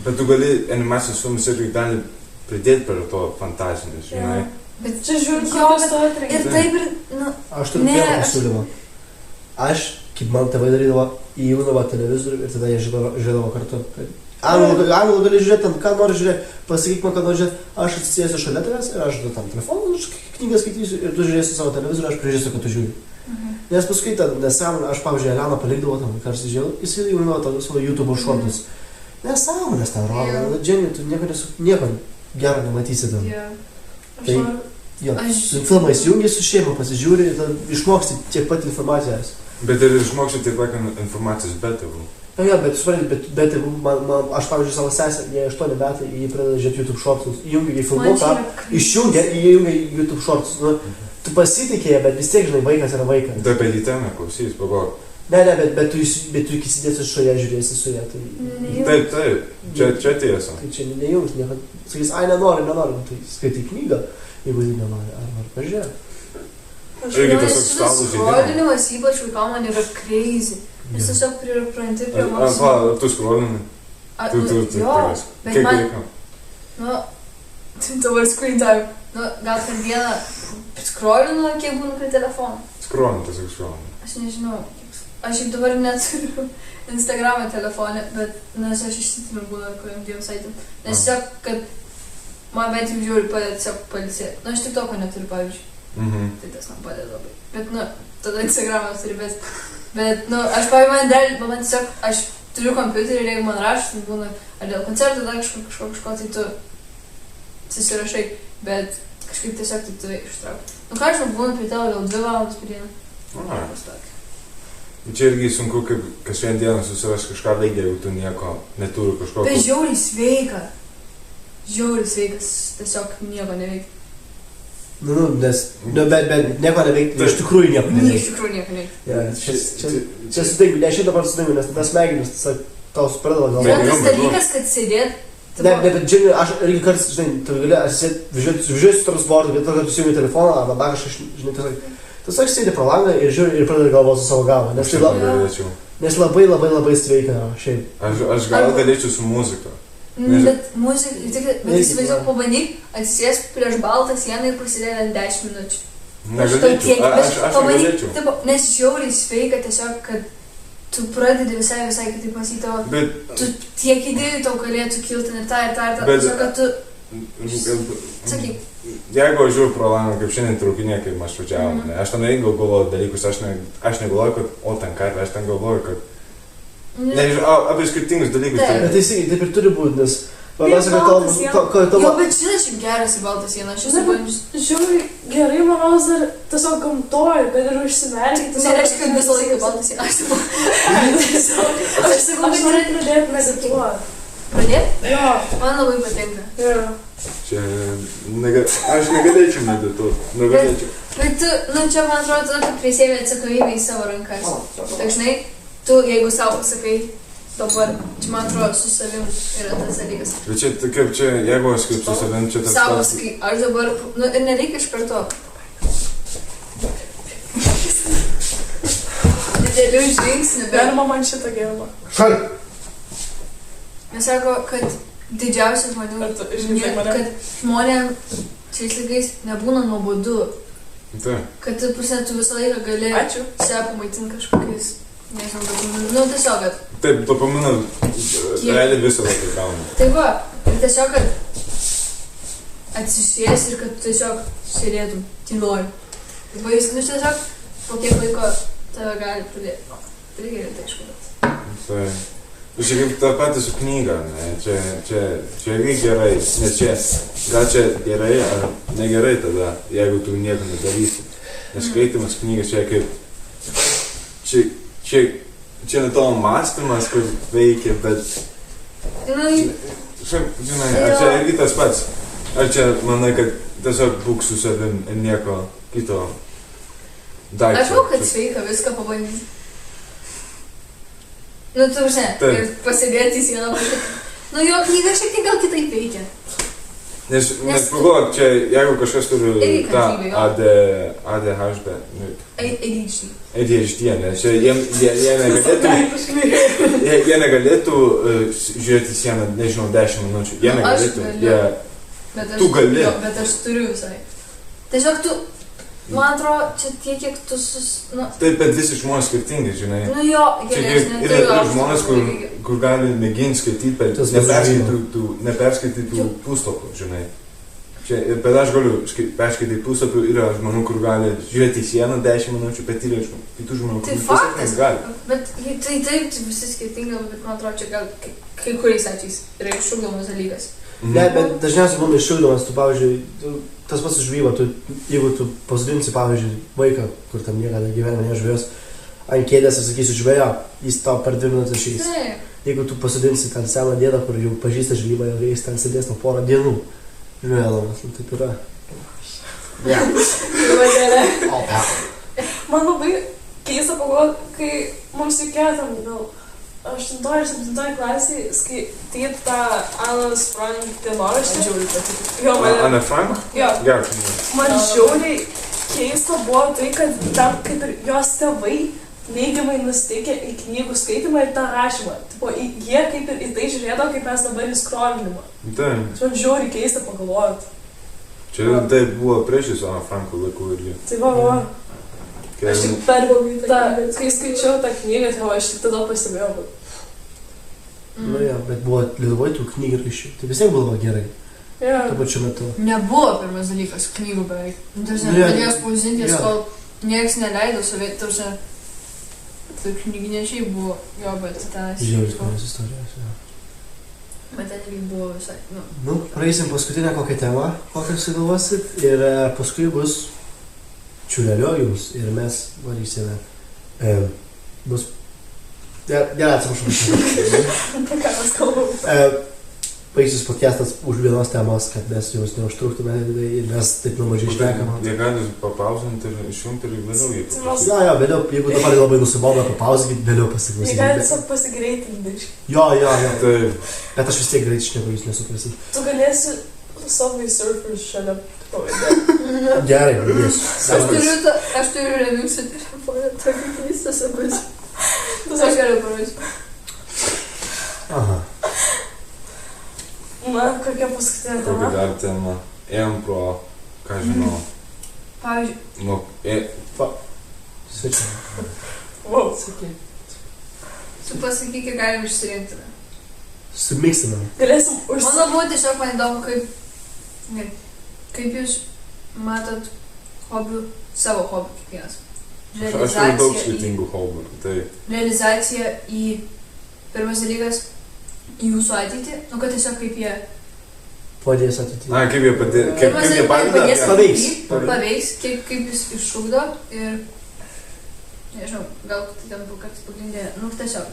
Bet tu gali animacijos filmus irgi gali pridėti prie to fantazinės, žinai. Bet Čia žiūrint, jo, kokias to atrinkai. ir taip ir, nu, Aš turiu Ne, vieną aš- pasiūlymą. Aš, kaip man tėvai darydavo, įjungdavo televizorių ir tada jie žiūrėdavo kartu. Anglų gali žiūrėti, ten ką nori žiūrėti, pasakyk man, ką nori žiūrėti, aš atsisėsiu šalia tavęs ir aš tam telefoną, aš knygą skaitysiu ir tu žiūrėsi savo televizorių, aš prižiūrėsiu, kad tu žiūri. Nes paskui ten nesąmonė, aš pavyzdžiui, Eleną palikdavo tam, kartais žiūrėjau, jis įjungdavo tą savo YouTube šortus. Nesąmonės ten rodo, Dženį, tu nieko gero nematysi ten. jo. Aš Tai- noriu. Jo, Aš- su filmais jungi su šeima, pasižiūri ir tada išmoksti tiek pat informacijos. Bet ir išmoksti tiek laiko informacijos be tėvų. Jo, bet suprantate, bet aš, pavyzdžiui, savo sesę, jie 8 metai, jie pradeda žiūrėti YouTube shortus, įjungia į filmuką, išjungia, įjungia į YouTube shortus. Nu, tu pasitikėjai, bet vis tiek, žinai, vaikas yra vaikas. Taip, bet į temą klausys, pagalvok. Ne, bet tu įsidėsi šalia, žiūrėsi su ją. Tai, Čia tiesa. tai čia nejungs, nieko. Sakys, ai, nenori, tai skaitai knygą, jeigu jį nenori, ar pažiūrėk. Irgi tas toks stalų žaidimas. Skrolinimas, ypač vaikam, man yra crazy. Nes tiesiog pripranti prie Tu skrolini. Tu. Jo, bet Kiek man, laiko? nu, dabar screen time. Nu, gal per dieną skrolinu, kiek būnu prie telefono. Skrolini, tiesiog skrolini. Aš nežinau. Aš šiaip dabar neturiu Instagram'o telefone, bet nes aš išsitrinu būna kuriam dviem saitėm. Nes tiesiog, kad man bent jau žiūri padeda tiesiog pailsėti. Nu, aš tik to, ko neturiu, pavyzdžiui. Tai tas man padeda labai. Bet, nu, tada Instagram'as turi, bet, nu, aš pavyzdžiui, man tiesiog, aš turiu kompiuterį ir jeigu man rašas, tai būna, ar dėl koncertų, dar kažko, tai tu susirašai, bet kažkaip tiesiog tai tu ištrauk. Nu, ką aš man būna prie tavo gal 2 valandas per dieną. Čia irgi sunku, kaip kas šiandieną susiraš kažką veikti, jeigu tu nieko neturi kažko. Bet žiauriai sveika. Žiauriai sveikas, tiesiog nieko neveikti. Nu, nes, bet nieko neveikti, iš tikrųjų nieko Iš neveikti. tikrųjų nieko neveikti. Ja, čia sutinku, ne 100% sutinku, nes tas smegenis, tau supradavo gal. Yra Bet tas jo, dalykas, kad sėdėt. Ne, bet žinai, aš irgi kartais, žinai, tu gali, aš važiuoju su transportu, bet tada tu įsijungi telefoną, arba dar kažkaip, žinai, tiesiog sėdi pro langą ir žiūri ir pradedi galvoti su savo galva, nes labai sveika šiaip. Aš gal galėčiau su muzika. Bet bet įsivaizduok, pabandyk, atsisės prieš baltą sieną ir prasideda 10 minučių. Negalėčiau, aš negalėčiau. Taip, nes žiauriai sveika tiesiog, kad tu pradedi visai kitaip mąstyti tavo. Bet... Tu tiek idėjų tau galėtų kilti ir tą, tiesiog, kad tu... Sakyk. Jeigu aš žiūriu pro langą, kaip šiandien traukinė, kaip aš važiavau, aš ten irgi galvoju dalykus, aš negalvoju, kad o ten kartą, aš ten galvoju, kad... Nežinau, apie skirtingus dalykus. Bet teisingai, taip ir turi būti, nes... Labiausiai, kad tavo... Jo, bet šitas šiaip geras į baltą sieną, aš esu bandžius. Žiūri, gerai, manau, dar tiesiog gamtoju, kad ir užsimerkiai. Tai nereiškia, kad visą laiką baltą sieną. Aš sakau, Aš norėtų pradėti medituoti. Pradėti? Jo. Man labai patinka. Jo. Čia... Aš negalėčiau medituoti. Negalėčiau. Bet tu, nu čia man atrodo, tada, kad prisėmė atsakomybę į savo rankas. Tai žinai, tu, jeigu savo pasakai, dabar, čia man atrodo, su savim yra tas dalykas. Bet čia, kaip čia, jeigu aš kaip su savim, čia tas... Savo pasakai, aš dabar, nu ir nereikia iš karto. Didelių žingsnių, bet... Galima man šitą gėlą. Šal! Jis sako, kad didžiausių žmonių, Ar tu išgirdai mane? kad žmonėm šiais laikais nebūna nuobodu. Taip. Kad tu visą laiką gali Ačiū. save pamaitinti kažkokiais, nežinau, nu tiesiog, kad... Taip, dopamina realiai visą laiką gauna. Tai va, ir tiesiog, kad atsisės ir kad tiesiog sėdėtum, tyloj. Tai va, jis, nu tiesiog, po kiek laiko tave gali pradėti. Tai gerai, tai aišku. Tai... Čia kaip tą patį su knyga, ne? Čia irgi gerai, nes čia, gal čia gerai ar negerai tada, jeigu tu nieko nedarysi. Nes skaitimas knygas čia kaip, čia ne tavo mąstymas, kur veikia, bet, žinai, ar čia irgi tas pats? Ar čia manai, kad tiesiog būk su savim ir nieko kito daikto? Aš manau, kad sveika viską pabandyti. Nu, tu žinai, ir pasidėti į sieną. Nu, jo knyga šiek tiek gal kitaip veikia. Nes pagalvok, čia jeigu kažkas turi Irgi tą kantrybė, jo. ADHD, ADHD. nes čia jie negalėtų žiūrėti į sieną, nežinau, 10 minučių. Jie Nu, aš negalėtų. galiu. Tu gali. Jo, bet aš turiu visai. Tiesiog tu, man atrodo, čia tiek, kiek tu Taip, bet visi žmonės skirtingi, žinai. Nu jo, Čia gerai, aš neturiu yra aukšto žmonės, lygio. kur gali mėginti skaityti, bet Tas neperskaitytų puslapų, žinai. Bet aš galiu perskaityti puslapių, yra žmonių, kur gali žiūrėti į sieną 10 minučių, bet yra kitų žmonių, Tai kur faktas, gali. bet tai taip, visi skirtingi, bet man atrodo, čia gal kai kuriais atvejais yra iššūkdomas dalykas. Ne, bet dažniausiai būna iššūkdomas, tu, pavyzdžiui, tas pats žvyba, jeigu tu pasodinsi, pavyzdžiui, vaiką, kur tam niekada gyvenime nežvėjos, ant kėdės ir sakysi žvėjo, jis tau per 2 minutės išeis. Taip. Jeigu tu pasodinsi ten seną dėdą, kur jau pažįsta žvybą ir jis ten sėdės nuo porą dienų, žvėjodamas, taip yra. Ja. Man labai keista pagalvoti, kai mums reikėjo tam gal 8 ir 7 klasėje skaityti tą Anos Frank dienoraštį. Žiauriai patiko. Jo, Ana Frank? Jo. Gerai. Man žiauriai keista buvo tai, kad tam kaip ir jos tėvai neigiamai nusiteikę į knygų skaitimą ir tą rašymą. Tipo, jie kaip ir į tai žiūrėdavo, kaip mes dabar į skrolinimą. Taip. Man žiauriai keista pagalvoti. Čia tai buvo priešis Ana Franko laikų irgi. Tai va. Aš tik kai skaičiau tą knygą, tai aš tik tada pastebėjau, kad... Nu jo, bet buvo Lietuvoje tų knygų tai vis tiek buvo gerai. Yeah. Tuo pačiu metu. Nebuvo pirmas dalykas knygų beveik. Tarsi, pradėjo spausdintis, kol nieks neleido sovietų, tarsi, tai knyginešiai buvo, jo, bet ten... Žiauriai žmonės istorijos, jo. Bet ten irgi buvo visai, Nu, praeisim paskutinę kokią temą, kokią sugalvosit, ir paskui bus čiurelio jums, ir mes varysime. Bus... Gerai, atsiprašau. Ką mes kalbam? Baigsis podcastas už vienos temos, kad mes jums neužtruktume ir mes taip numažiai šnekam. Jie gali papauzinti ir išjungti ir vėliau jį paklausyti. Jo, vėliau, jeigu dabar labai nusibodo, papauzinkit, vėliau Jie gali pasiklausykite. tiesiog pasigreitinti biškį. Jo. Taip. Bet aš vis tiek greit šneku, jūs nesuprasit. Tu galėsi Subway Surfers šalia pavadinti. Gerai, pradėsiu. aš turiu remixą telefoną, tokį keistas abas. Aš galiu parodyti. Aha. Na, kokia paskutinė Kokia tema? dar tema? Ėjom pro, ką žinau. Pavyzdžiui, Svečiai. Wow. tu pasakyk, kiek galim išsirinkti. Sumiksinam. Galėsim Mano buvo tiesiog man įdomu, kaip jūs matot savo hobių kiekvienas. Aš turiu daug skirtingų hobių. Tai Realizacija į, pirmas dalykas, į jūsų ateitį, nu kad tiesiog kaip jie... Padės ateityje. kaip jie Padės Paveiks. Paveiks, kaip jūs iššūkdo ir... Nežinau, gal tai ten buvo kartais pagrindė, nu tiesiog.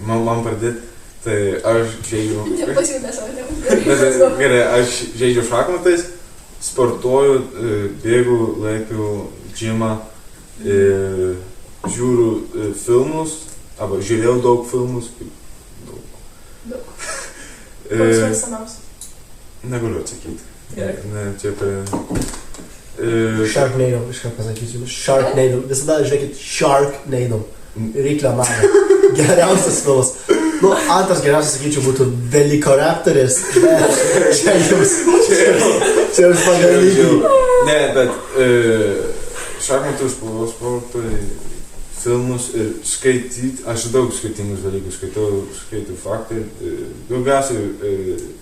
man pradėti, tai aš žaidžiu... Nepasiūtė savo nebūtų. Gerai, aš žaidžiu šachmatais, sportuoju, bėgu, laipiu, džimą, žiūriu filmus, arba žiūrėjau daug filmus. Daug. Koks mėgstamiausias? Negaliu atsakyti. Gerai. Ne, čia Sharknado, iš ką pasakysiu jums. Sharknado. Visada žiūrėkit Sharknado. Reklamavę. Geriausias filmas. Nu, antras geriausias, sakyčiau, būtų Velociraptoris. Čia jums pagal lygį. Ne, bet šachmatų sportai, filmus ir skaityti, aš daug skirtingus dalykus skaitau faktai, daugiausiai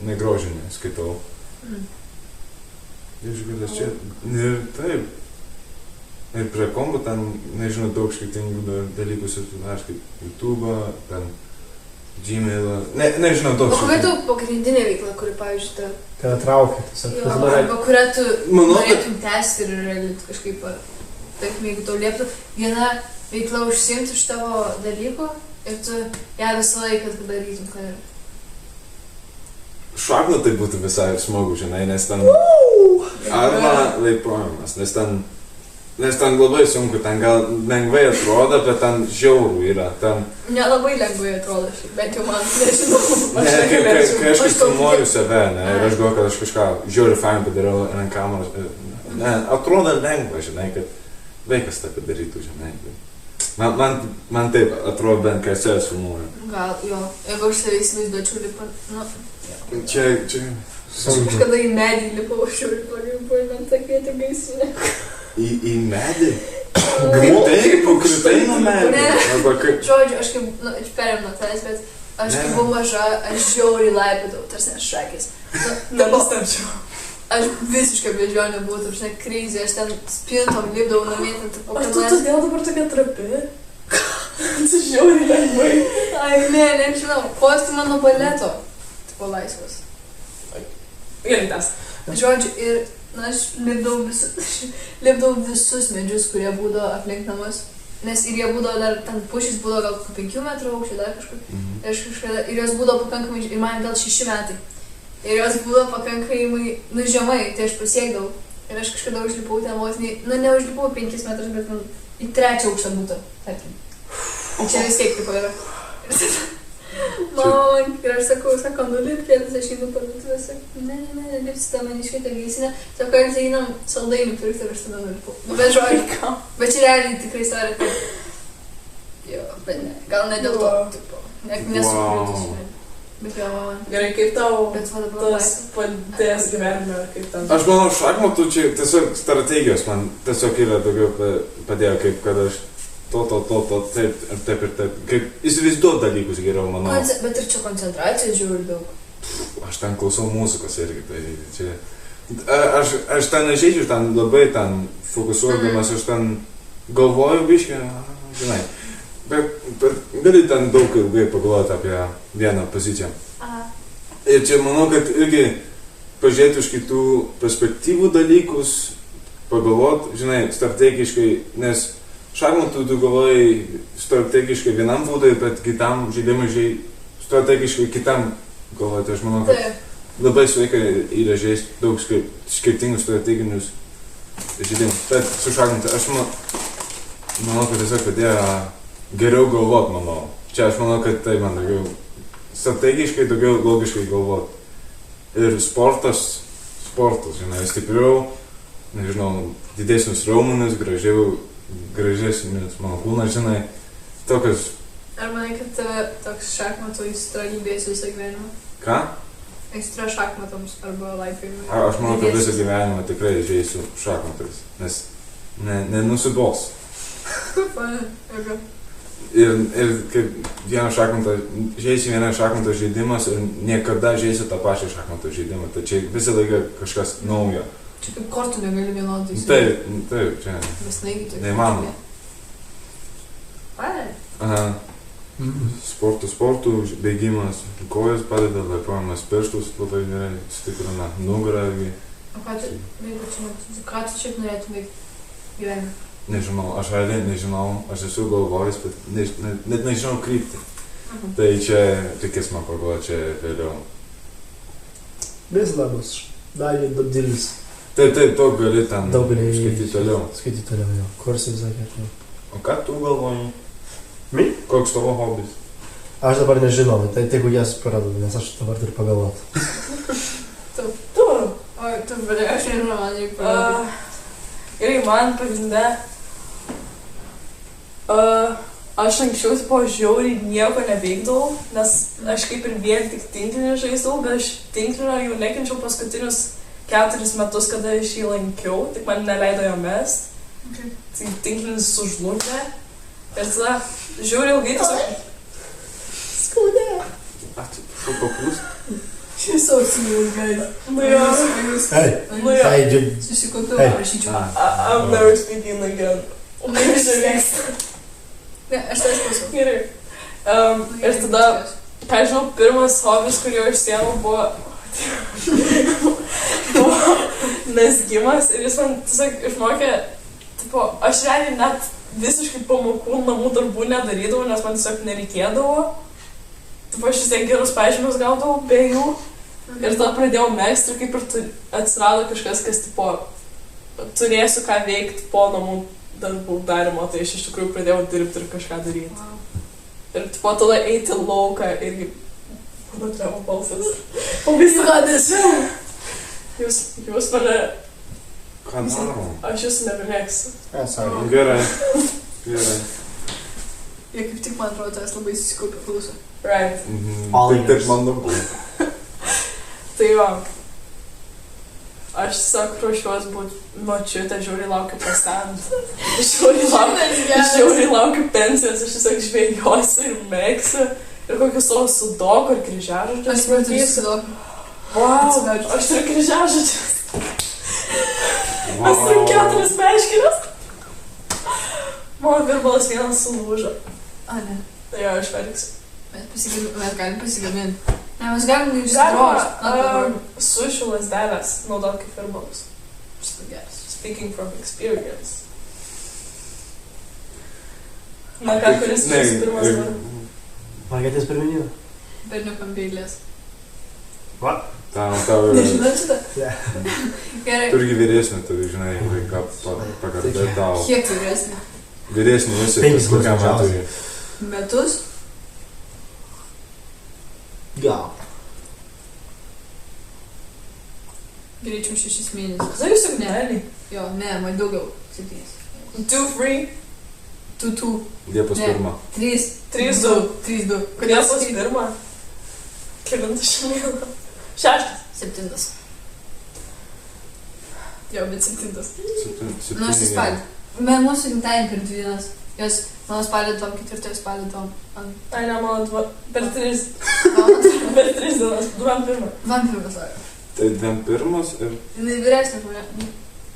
negrožinę skaitau. Ir čia, ir taip. Ir prie kombo ten, nežinau, daug skirtingų dalykų aš kaip YouTube'ą, ten Gmail'ą, nežinau, daug O kokia skirtingų. tu pagrindinė veikla, kuri, pavyzdžiui, Tave traukia. Tiesiog. arba kurią tu Manau, kad norėtum tęsti ir realiai kažkaip, tarkim, jeigu tau lieptų viena veikla užsiimti iš tavo dalykų ir tu ją visą laiką darytum, ką ir... šachmatai būtų visai smagu, žinai, nes ten... Arba laiprojimas, nes ten Nes ten labai sunku, ten gal lengvai atrodo, bet ten žiaurų yra. Ten... Nelabai lengvai atrodo, bent jau man, nežinau. Kai aš filmuoju save, ne, ir aš galvoju, kad aš kažką žiauriai fain padariau ant kameros. Ne, atrodo lengva, žinai, kad vaikas tą padarytų, žinai. Man taip atrodo bent, kai aš filmuoju. Gal, jo, jeigu aš save įsivaizduočiau lipant, nu, jo. Čia... Kažkada į medį lipau, aš jau lipau, man tą kvietė gaisinę. Į medį? Kritai nuo medį? Ne, žodžiu, aš kaip, nu, aš perėm nuo tavęs, bet aš kaip buvau maža, aš žiauriai laipydavau, tarsi aš šakės. Nenustabčiau. Aš visiškai bežionė buvau, tarsi crazy, aš ten spintom lipdavau namie, ten taip Ar tu todėl dabar tokia trapi? Tu žiauriai lengvai. Ai, ne, nežinau, kosti mano baleto. Tipo laisvas. Gerai, tas. Žodžiu, ir na, aš lipdavau visus medžius, kurie būdavo aplink namus. Nes ir jie būdavo dar, ten pušys būdavo gal 5 metrų aukščio, dar kažkur. Ir jos būdavo pakankamai, ir man gal 6 metai. Ir jos būdavo pakankamai, nu, žemai, tai aš pasiekdavau. Ir aš kažkada užlipau ten vos, nu, neužlipau 5 metrus, bet man į 3 aukštą būtų, tarkim. Čia vis tiek tipo yra. Mama, ir aš sako, nulip kėlis, aš einu parduotuvės, ne, lipsi tą man išvietę gaisinę, sako, ir tai einam saldainių pirkti ir aš tada nulipau. Bet žodžiu, bet čia realiai tikrai istorija, kad, jo, bet ne, gal ne dėl to, tipo, nesuprantus, bet jo, mama. Gerai, kaip tau tas padės gyvenime, kaip ten? Aš manau, šachmatų čia tiesiog strategijos man tiesiog yra daugiau padėjo, kaip kad aš taip ir taip, kaip įsivaizduot dalykus geriau, manau. Bet ir čia koncentracija žiūri daug. Aš ten klausau muzikos irgi, tai čia... Aš ten nežaidžiu, ten labai ten fokusuodamas, aš ten galvoju biškį, žinai. Bet gali ten daug ilgai pagalvoti apie vieną poziciją. Ir čia manau, kad irgi pažiūrėti iš kitų perspektyvų dalykus, pagalvoti, žinai, strategiškai, nes šachmatų tu galvoji strategiškai vienam būdui, bet kitam žaidimui strategiškai kitam galvoji. Tai aš manau, kad labai sveika yra žaisti daug skirtingus strateginius žaidimus. Bet su šachmatų aš manau, kad tiesiog padėjo geriau galvot, manau. Čia aš manau, kad tai man daugiau strategiškai, daugiau logiškai galvot. Ir sportas, žinai, stipriau, nežinau, didesnius raumenis, gražesnis mano kūnas, žinai, tokios... Ar manai, kad tave toks šachmatų aistra lydės visą gyvenimą? Ką? Aistra šachmatams arba laipėjimui. Aš manau, kad visą gyvenimą tikrai žaisiu šachmatais, nes nenusibos. Ir kaip žaisi vieną šachmato žaidimas ir niekada žaisi tą pačią šachmato žaidimą, tai čia visą laiką kažkas naujo. Čia kaip kortų negali vienodai. Taip, čia. Neįmanoma. Aha. Sportų, bėgimas, kojas padeda, laipojimas pirštus labai gerai, stiprina nugarą irgi. O ką tu čia norėtum veikti gyvenime? Nežinau, aš realiai nežinau, aš esu galvojęs, bet net nežinau kryptį. Tai čia reikės man pagalvoti čia vėliau. Visada bus, dar didelis. Taip, to gali ten skaityti toliau. Skaityti toliau, jo. Kursai visai. O ką tu galvoji? Mi? Koks tavo hobis? Aš dabar nežinau, tai jeigu jas pradedu, nes aš dabar turiu pagalvoti. Tu? Oi, tu, bet aš nežinau, man reikia pagalvoti. Gerai, man pagrinde. Aš anksčiau po žiauriai nieko neveikdavau, nes aš kaip ir vien tik tinklinį žaisdavau, bet aš tinklinio jau nekenčiau paskutinius 4 metus, kada aš jį lankiau, tik man neleido jo mest. Tai tinklinis sužlugdė. Ir tada žiauriai ilgai tiesiog... Skaudė. Atsiprašau, paklust. She's so smooth, guys. Nu jo. Hey, Susikopiau, rašyčiau. I'm never speaking again. Ne, aš tai klausau. Gerai. Ir tada, ką žinau, pirmas hobis, kurį aš užsiėmiau, buvo mezgimas ir jis man tiesiog išmokė, tipo, aš realiai net visiškai pamokų namų darbų nedarydavau, nes man tiesiog nereikėdavo. Tipo, aš vis tiek gerus pažymius gaudavau be jų. Ir tada pradėjau megzti ir kaip ir atsirado kažkas, kas, tipo, turėsiu ką veikti po namų darbų darimo, tai aš iš tikrųjų pradėjau dirbti ir kažką daryti. Wow. Ir po tada eiti lauką irgi... Mano tremo balsas. Labai skadės. Jūs mane... Ką darom? Aš jūsų nebemėgsiu. Sorry. Gerai. Gerai. Jie kaip tik, man atrodo, tas labai susikaupė klauso. Right. Taip man dabar. Tai va. Aš tiesiog ruošiuos būti močiutė, žiauriai laukiu pasent. Žiauriai laukiu pensijos, aš tiesiog žvejosiu ir mėgsiu. Ir kokį savo sudoku ir kryžiažodžius. Aš turiu sudoku. Wow, aš turiu kryžiažodžius. Aš turiu 4 meškinius. Mano virbalas vienas sulūžo. A, ne. Tai jo, aš verksiu. Mes galim pasigaminti. Ne, mes galim išsidrožti. Sušių lasdelės naudot kaip virbalus. Štai geras. Speaking from experience. Na ką, kuris šis pirmas var? Margetės pirminį? Berniukam beiglės. What? Tau Nežinau šitą? Gerai. Turgi vyresnį, turi, žinai, vaiką pakardė tau. Kiek vyresnė? Vyresnį esi, 5 kokiam mažiausiai. metui. Metus? Gal. Greičiau 6 mėnesius. Kada jūs signaliai? Jo, ne, man daugiau. 7. 2, 3, 2. Liepos Ne. 1. 3. 3, 2. 3, 2. Kodėl pas pirmą? Kelintas šiandien? 6. 7. Jo, bet 7. 7. Nu, aš spalį. Men mūsų gimtadienį per 2 dienas. Jos, mano spalį 4 spalį 2. Ai, ne, mano per 3. Man Per 3 dienas. 2 pirmą. pirmas vakar. Tai 21 ir... Jinai vyresnė už mane.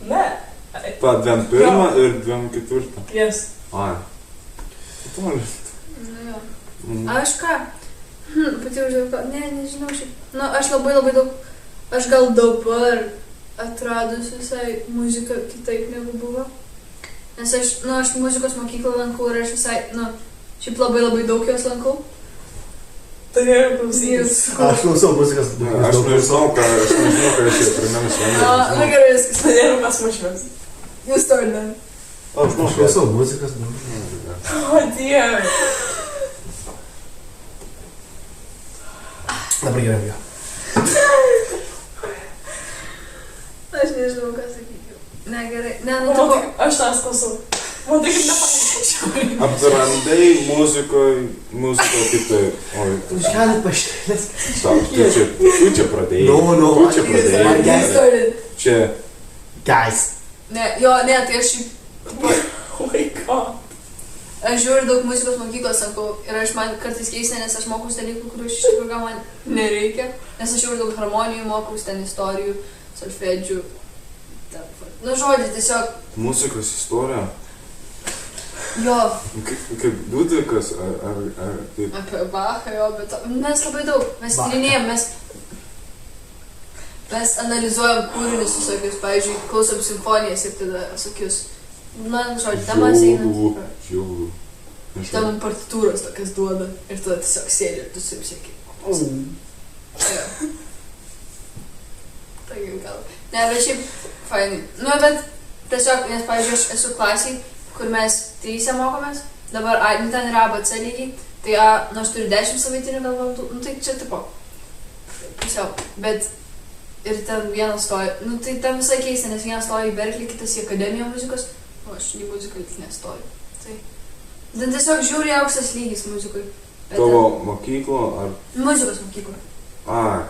Ne. Pa, 21 ir 24. Yes. Ai. Toli. Nu jo. Mhm. Aš ką? Pati uždavau ką? Ne, nežinau šiaip. Nu, aš labai daug... Aš gal dabar atradus visai muziką kitaip negu buvo. Nes aš muzikos mokyklą lankau ir aš visai, šiaip labai daug jos lankau. Tai geriau klausytis. Aš klausau muzikas. Aš nežinau, ką aš čia primenu Na gerai, viskas. Tai geriau pas mašmės. Jūs to ne. Aš klausau muzikas. O, dieve. Dabar gerai. Aš nežinau, ką sakyti. Ne, gerai. Ne, Matai, aš tas klausau. Matai, kaip nepaaiškiai. Apsirandai muziko kitaip. Oi, Jūs galit paštėlės. tu čia pradėjai. No, Tu čia pradėjai. Guys. Čia. Guys. Ne, tai aš šiaip... Oh my god. Aš žiūriu daug muzikos mokyklos, sakau, ir aš man kartais keista, nes aš mokaus dalykų, kurių iš tikrųjų gal man nereikia. Nes aš žiūriu daug harmonijų, mokaus ten istorijų, solfedžių. Žodžiu, tiesiog... Muzikos istorija. Jo. Kaip Dudikas, ar kaip... Apie Bachą, jo, bet mes labai daug, mes tyrinėjom, mes analizuojam kūrinius visokius, pavyzdžiui, klausom simfonijas ir tada visokius, žodžiu, temas eina. Žiaurų. Tam partitūros tokias duoda ir tada tiesiog sėdi ir tu su jums sėki. Taigi gal. Ne, bet šiaip fainai. Bet tiesiog, nes, pavyzdžiui, aš esu klasiai, kur mes 3 mokomės, dabar ten yra ABC lygiai, tai aš turiu 10 savaitinių gal valandų, tai čia tipo, pusiau, bet ir ten vienas stoja, tai ten visai keista, nes vienas stoja į Berkeley, kitas į Akademiją muzikos, o aš į muziką nestoju. Tai ten tiesiog žiūri aukštas lygis muzikui. Tavo mokyklo ar... Muzikos mokyklo. Ai.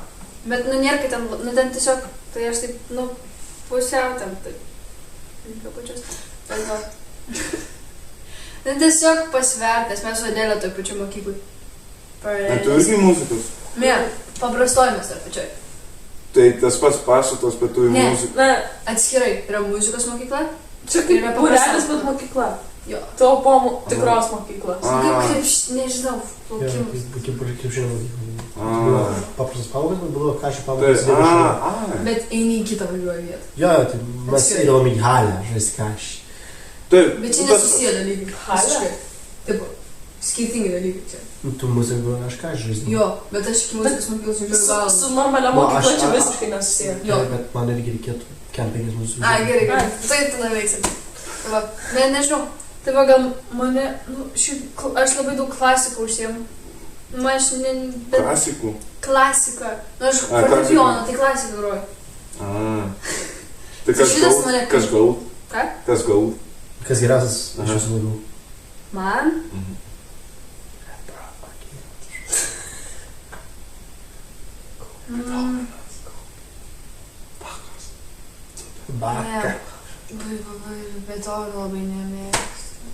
Bet, nėra, kai ten tiesiog, tai aš taip, pusiau ten, taip. Ką pačios. Tai va. Tiesiog pasvertas, mes vadėlė toj pačioj mokyklai. Tu irgi muzikos? Ne, paprastojimas tarp pačioj. Tai tas pats pastatas, bet tu į muziką? Ne, atskirai yra muzikos mokykla. Čia kaip būrelis, bet mokykla. Jo. Tavo po tikros mokyklos. Kaip, nežinau, plaukimus. Kaip žinoma mokykla. Paprastas pamokas, bet buvo ką šį pamokas. Bet eini į kitą važiuoju vietą. Jo, tai mes eidavom į halę, žaisti kažką. Taip. Bet čia nesusiję dalykai. Halė? Taip, skirtingi dalykai čia. Tu muziką kažką žaisti. Jo, bet aš iki muzikos mokyklos važiuoju valandą. Su normalia mokykla čia visiškai nesusiję. Jo. Bet man irgi reikėtų kem 5 minučių. A, gerai. Tai tada veiksim. Tai va, nežinau. Tai va, gal mane, šiaip, aš labai daug klasikų užsiemu. Man aš ne... Klasikų? Klasika. Aš fortepijoną, tai klasiką groju. Tai kas gaut? Ką? Kas gaut? Kas geriausias iš jūsų laidų? Man? Baka. Bet to labai nemėgstu.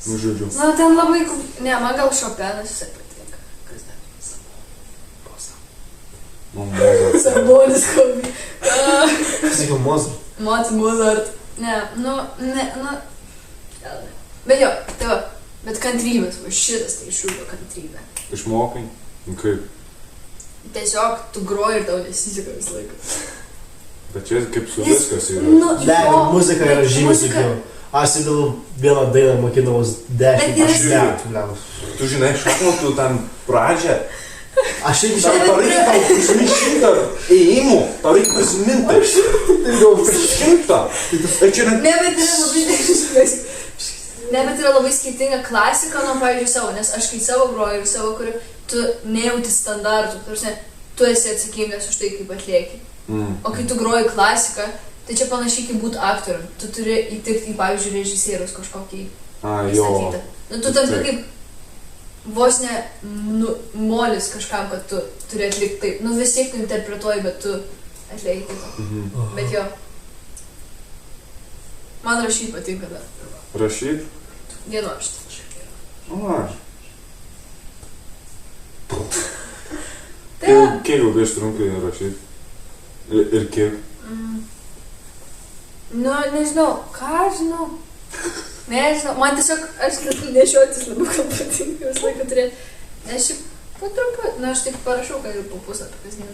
Nu, žodžiu. Na, ten labai... Ne, man gal Šopenas visai patinka. Kas dar? Mozart. Sarbonis hobi. Sakiau Mozart. Mozart. Ne. Bet jo, tai va. Bet kantrybės, va šitas tai išūgo kantrybę. Išmokai? Kaip? Tiesiog tu groji ir tau nesiseka visą laiką. Bet čia kaip su viskas yra. Ne, muzika yra žymiai sunkiau. Aš įdavau vieną dainą mokydavos 10 metų. Tu žinai, šaknotų ten pradžią. Aš irgi Tau reikia tau prisiminti 100 ėjimų. Tau reikia prisiminti. Aš tai galvoju. 100. Tai čia net... Ne, bet yra labai... Ne, bet yra labai skirtinga klasika nuo, pavyzdžiui, savo, nes aš kai savo groju ir savo, kur tu nejauti standartų, tu esi atsakingas už tai, kaip atlieki. O kai tu groji klasiką, tai čia panašiai kaip būtų aktorium. Tu turi įtikti į, pavyzdžiui, režisierius kažkokį įstatytą. Nu, tu tampi kaip vos ne molis kažkam, kad tu turi atlikti taip. Nu, vis tiek tu interpretuoji, bet tu atlieki taip. Bet jo. Man rašyti patinka dar. Rašyt? Dienoraštį. Kiek ilgai ištrunka rašyt? Ir kiek? Nu, nežinau. Ką žinau? Nežinau. Man tiesiog, aš nešiotis labiau gal patinka visą laiką turėti. Nes šiaip po trumpą, aš tik parašau, kad ir po puslapį kasdien.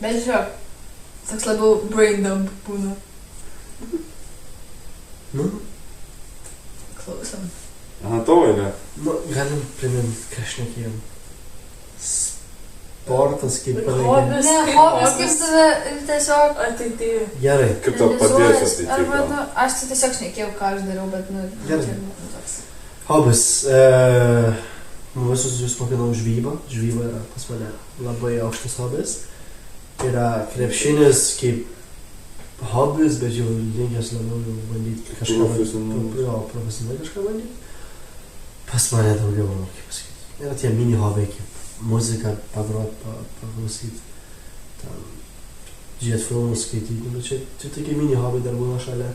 Bet žiūrėk, toks labiau brain dump būna. Nu? Klausom. Tavo eilė. Nu, galim priminti, ką šnekėjom. Sportas kaip Hobis. Ne, hobis kaip tave tiesiog... Ateityje. Gerai. Kaip tau padės ateityje? Arba, aš tai tiesiog šnekėjau, ką aš dariau, bet, Gerai. Hobis. Visus jūs mokinau žvybą. Žvyba yra pas mane labai aukštas hobis. Yra krepšinis kaip hobis, bet jau linkęs labiau bandyti kažką profesionaliai kažką bandyti. Pas mane daugiau, kaip pasakyti. Yra tie mini hobiai, kaip muziką pagrot, paklausyti, žiūrėti filmus, skaityti, bet čia tokie mini hobiai dar būna šalia.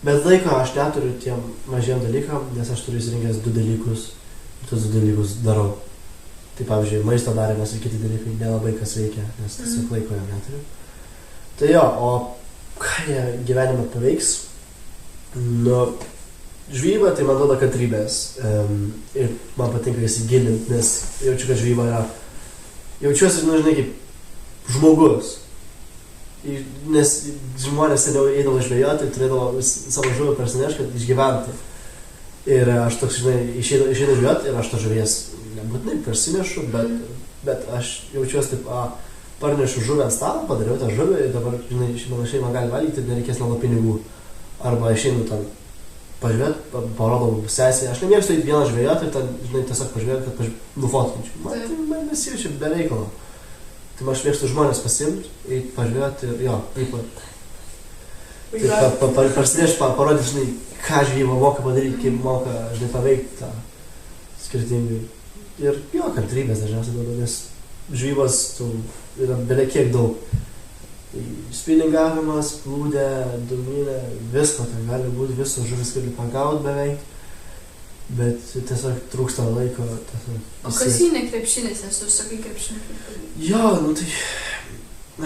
Bet laiko aš neturiu tiem mažiem dalykam, nes aš turiu įsirinkęs 2 dalykus ir tuos 2 dalykus darau. Tai pavyzdžiui, maisto darymas ir kiti dalykai nelabai kas veikia, nes tiesiog laiko jau neturiu. Tai jo, o ką jie gyvenime paveiks? Nu, žvyba tai man duoda kantrybės ir man patinka įsigilinti, nes jaučiu, kad žvyba yra, jaučiuosi, žinai, kaip žmogus. Nes žmonės seniau eidavo žvejoti ir turėdavo savo žuvį parsinešti, kad išgyventų. Ir aš toks, žinai, išeinu žvejoti ir aš to žuvies nebūtinai parsinešu, bet aš jaučiuosi taip, parnešu žuvį ant stalo, padariau tą žuvį ir dabar, žinai, mano šeima gali valgyti ir nereikės nuo pinigų. Arba išeinu ten pažiūrėti, parodau sesį. Aš nemėgstu eiti vieną žvejoti ir ten, žinai, tiesiog pažiūrėti, kad nufotkinčiau. Man nesijaučiu be reikalo. Tai aš mėgstu žmonės pasimti, eiti pažiūrėti ir jo, ypač. Tai parsinešti, parodyti, žinai, ką žvejyba moka padaryti, kaip moka, žinai, paveikti tą skirtingai. Ir jo, kantrybės dažniausiai duoda, nes žvejybos yra beveik kiek daug. Spiningavimas, plūdė, dumynė, visko, ten gali būti, visos žuvis gali pagauti beveik, bet tiesiog trūksta laiko. O kas jį ne krepšinis, nes tu sakai krepšinį? Jo, nu tai,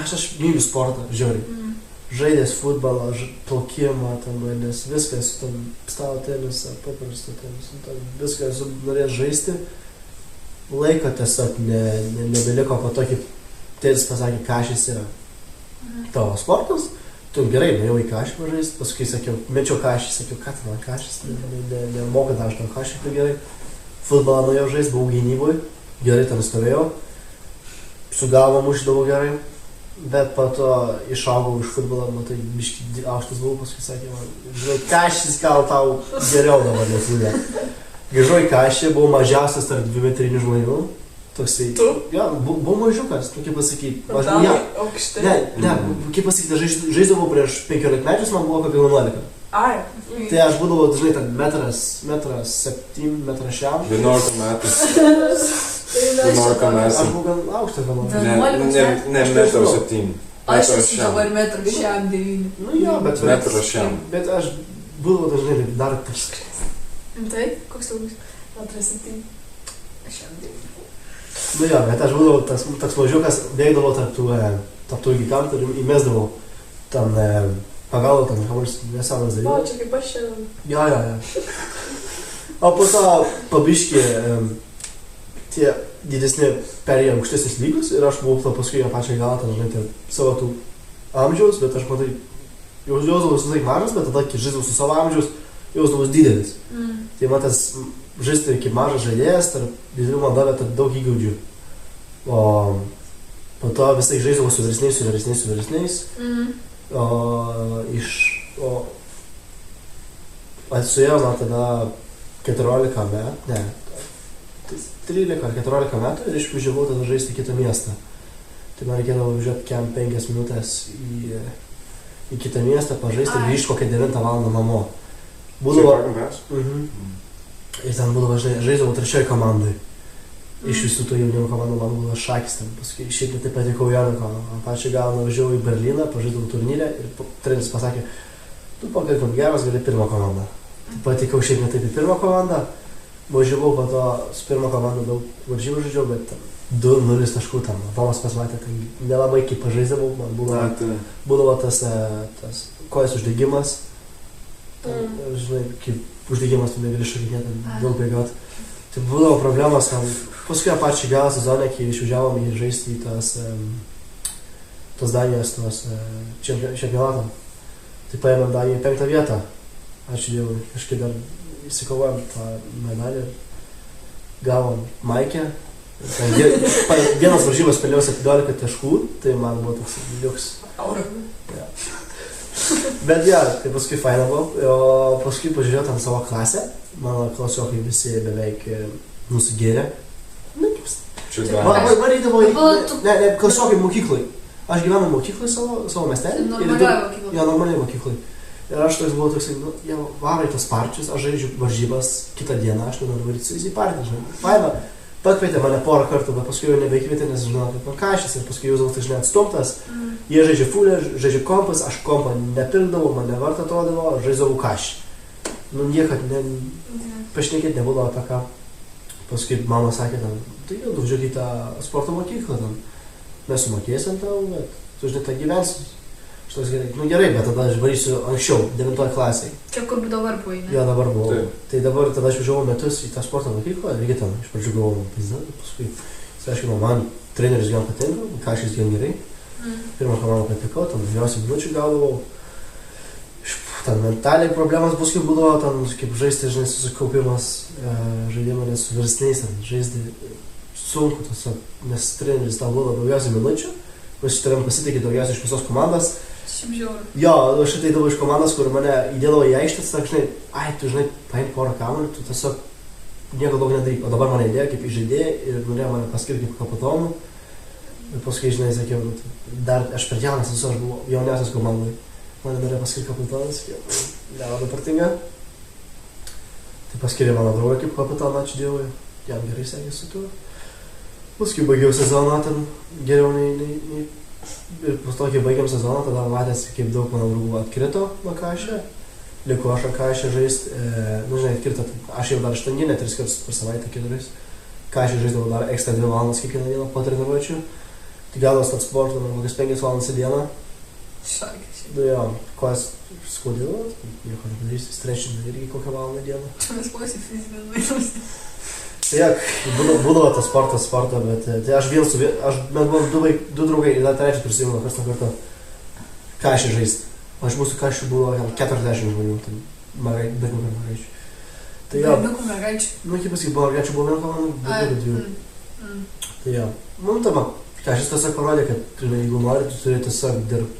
aš myliu sportą, žiauriai. Žaidęs futbolą, plaukimą, nes viską esu tam stalo tenisą, paprasto tenisą, viską esu norėjęs žaisti. Laiko tiesiog nebeliko po to, kaip tėtis pasakė, ką šis yra. Tavo sportas, tu gerai, nuėjau į kašį pažaisti, paskui sakiau, mečiau kašį, sakiau, ką tai man kašis, nemoka dar aš tam kašį tai gerai. Futbolą nuėjau žaisti, buvau gynyboj, gerai ten stovėjau, su galva mušdavau gerai, Bet po to išaugau iš futbolo, matai, biški aukštas buvau, paskui sakė, man, žinai, Kašis gal tau geriau dabar Lietuvoje. Grįžau į Kašį, buvau mažiausias tarp 2 metrinių žmonių. Toksai. Tu? Ja, buvau mažiukas, nu kaip pasakyti. Dalai aukšti. Ne, kaip pasakyti, žaisdavau prieš 15 metus, man buvo apie 11. Ai. Tai aš būdavau dažnai ten metras 7, metras 6. 11 metų. 11 Aš metų. buvau gan aukštas gal. Ne, metro 7. Aš esu dabar metras šiam 9. Nu jo, bet... Metro šiam. Bet aš būdavau dažnai dar kažkas. Tai? Koks tau bus? Metras 7. Šiam 9. Nu jo, bet aš būdavau toks mažiukas, bėgdavau tarp tų gigantų ir įmesdavau ten pagalvą, ten kamuolys nesenas O, dalykas. čia kaip aš šiandien. Jo. O po to pabiškį tie didesni perėjo aukštesnis lygus ir aš buvau paskui ją pačią galą, ten žinai, savo tų amžiaus, bet aš matai, jausdavau visą laik mažas, bet tada, kai žaisdavau su savo amžiaus, jausdavau didelis. Tai man tas žaisti kaip mažas žaidėjas, tarp didelių man davė daug įgūdžių. O po to visai žaisdavau su vyresniais. Suėjo man tada 14 metų, 13 ar 14 metų ir išvažiavau tada žaisti į kitą miestą. Tai man reikėdavo važiuoti 5 minutės į kitą miestą, pažaisti ir grįžti kokią 9 valandą namo. Būdavo... Ir ten būdavo, žaisdavau 3 komandai. Iš visų tų jaunimo komandų man buvo Šakis ten. Paskui šiaip taip patikau Janiko. Pačią galą nuvažiavau į Berliną, pažaidavau turnyrę ir treneris pasakė, tu pakankamai geras, gali pirmą komandą. Tai patikau šiaip ne taip į pirmą komandą. Važiavau po to su pirmą komandą daug varžybų žaidžiau, bet 2-0 taškų tam. Tomas pasimatė, tai nelabai kaip pažaisdavau, man būdavo tas kojas uždegimas. Žinai, kaip uždegimas tu negali šokinėti, daug bėgioti. Tai būdavo problemas, kad paskui pačią galą sezonę, kai išvažiavom į žaisti į tas Danijos čempionatą. Tai paėmėm Daniją 5 vietą. Ačiū Dievui, kažkaip dar įsikovojom tą medalį. Gavom maikę. Vienas varžybas pelėjau 17 taškų, tai man buvo toks liuks. Ja. Bet ja, tai paskui faina buvo, o paskui pažiūrėjau ten savo klasę, mano klasiokai visi beveik nusigėrė. Varydavo į... Ne, klasiokai mokyklai. Aš gyvenu mokyklai savo miestelį. Normaliai mokyklai. Jo, normaliai mokyklai. Ir aš toks buvau toksai, jau varo į tas parčius, aš žaidžiu varžybas kitą dieną, aš nenoriu varyti su jais į partį, žinai. Faina, pakvietė mane porą kartų, bet paskui jau nebeikvietė, nes žinau, kad man Kašis ir paskui jausdavau tai, žinai, atstumtas. Jie žaidžia fulę, žaidžia kompas, aš kompą nepirkdavau, man nevarta atrodavo, aš žaisdavau Kašį. Nu, niekad pašnekėti nebūdavo apie ką. Paskui mama sakė, tai jau važiuok į tą sporto mokyklą, mes sumokėsim tau, bet tu žinai, tą gyvensi. Šitas gerai, nu gerai, bet tada aš varysiu anksčiau, 9 klasėje. Čia kur dabar buvai, ne? Jo, dabar buvau. Taip. Tai dabar tada aš važiavau metus į tą sporto mokyklą, irgi ten iš pradžių gavau pizdą, paskui aiškino, man treneris gan patinka, Kašis gan gerai. Pirmą komandą patikau, ten daugiausiai minučių gaudavau. Ten mentaliai problemas paskui būdavo, ten kaip žaisti, žinai, susikaupimas žaidimo, nes su vyresniais ten žaisti sunku, tiesiog, nes treneris tau duoda daugiausiai minučių, mes tavim pasitikė daugiausiai iš visos komandas. Šiaip žiauru. Jo, aš ateidavau iš komandos, kur mane įdėdavo į aikštę, sak, žinai, tu žinai, paim porą kamuolių, tu tiesiog nieko daug nedaryk. O dabar mane įdėjo kaip įžaidėją ir norėjo mane paskirti kaip kapitonų. Ir paskui, žinai, sakiau, dar aš per jaunas esu, aš buvau jauniausias komandai. Mane norėjo paskirti kapitoną, sakiau, nelabai partinga. Tai paskirė mano draugą kaip kapitoną, ačiū Dievui, jam gerai sekėsi su tuo. Paskui baigiau sezoną ten geriau nei ir po to, kai baigiam sezoną, tada matėsi, kaip daug mano draugų atkrito nuo Kašio. Liko aš Kašio žaisti, žinai, atkrito, aš jau dar štanginę 3 kartus per savaitę 4. Kašio žaisdavau dar ekstra 2 valandas kiekvieną dieną po treniruočių. Tai galvas tad sportą, kokias 5 valandas į dieną. Šakis. Nu jo, kojas skaudėjo, nieko nepadarysi, strečinė irgi kokią valandą į dieną. Čia mes klausy fizinės vaizdos. Tiek, būdavo tas sportą, bet tai aš mes buvom 2 draugai ir dar 3 prisijungė kas nuo karto Kašį žaisti. Aš mūsų Kašį buvo 40 žmonių, tai berniukų mergaičių. Tai jo, Berniukų mergaičių? nu, kaip pasakyt, mergaičių buvo 1 komanda, berniukų 2. Tai jo, nu, tama, Ką šis tiesiog parodė, kad jeigu nori, tu turi tiesiog dirbti.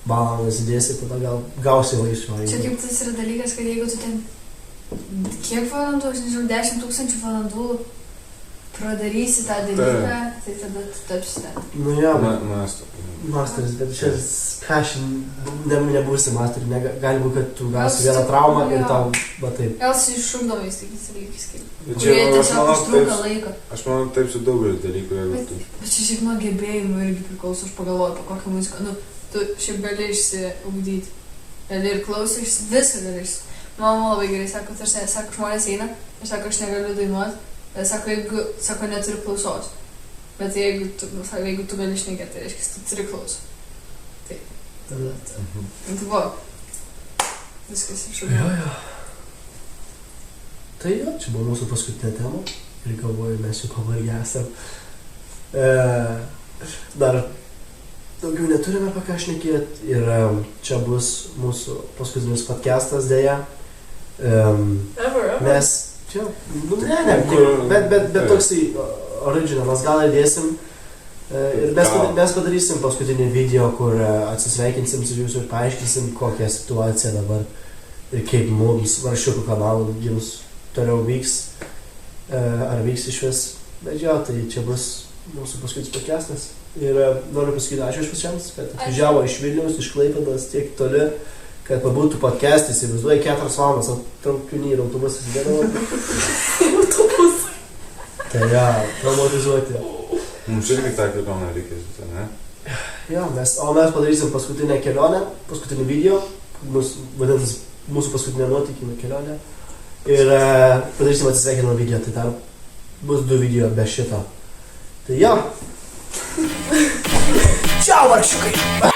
Valandas įdėsi, tada gal gausi vaisių. Čia kaip tas yra dalykas, kad jeigu tu ten kiek valandų, aš nežinau, 10 000 valandų pradarysi tą dalyką, tai tada tu tapsi ten. Nu jo, Masteris. masteris, bet čia ką aš nebūsi masterį, gali būti, kad tu gausi vieną traumą ir tau, va taip. Gal su iššūkdomais tokiais dalykais, Bet kurie čia, tiesiog užtrunka laiko. Aš manau, taip su daugeliu dalykų, jeigu tu. Bet čia šiaip nuo gebėjimų irgi priklauso, aš pagalvoju, po kokią muziką. Nu, tu šiaip gali išsiugdyti. Gali ir klausytis, viską gali išsiugdyti. Mama labai gerai sako, tarsi, sako, žmonės eina, ir sako, aš negaliu dainuoti. Sako, jeigu, sako, neturi klausos. Bet jeigu tu gali šnekėti, tai reiškia, tu turi klausą. Tai. Tada. Tai buvo. Viskas iššūkdavo. Jo. Tai jo, čia buvo mūsų paskutinė tema. Ir galvoju, mes jau pavargę esam. Dar daugiau neturime apie ką šnekėti. Ir čia bus mūsų paskutinis podcastas dėja. Mes čia, nu ne, bet toksai originalas gal įdėsim. Ir mes padarysim paskutinį video, kur atsisveikinsim su jūsų ir paaiškinsim, kokią situaciją dabar ir kaip mums Varščiukų kanalų jums toliau vyks, ar vyks iš vis. Bet jo, tai čia bus mūsų paskutinis podcastas. Ir noriu pasakyti ačiū iš visiems, kad atvažiavo iš Vilniaus, iš Klaipėdos tiek toli, kad pabūtų podcastas, įsivaizduoja 4 valandas, traukiniai ir autobusas įdėdavo. Autobusai. Tai ja, traumatizuoti. Mums irgi tą kelionę reikės, ne? Jo, mes padarysim paskutinę kelionę, paskutinį video, vadinasi mūsų paskutinė nuotykimų kelionė. Ir padarysim atsisveikinimą video, tai dar bus 2 video be šito. Tai jo. Čiau, Varščiukai!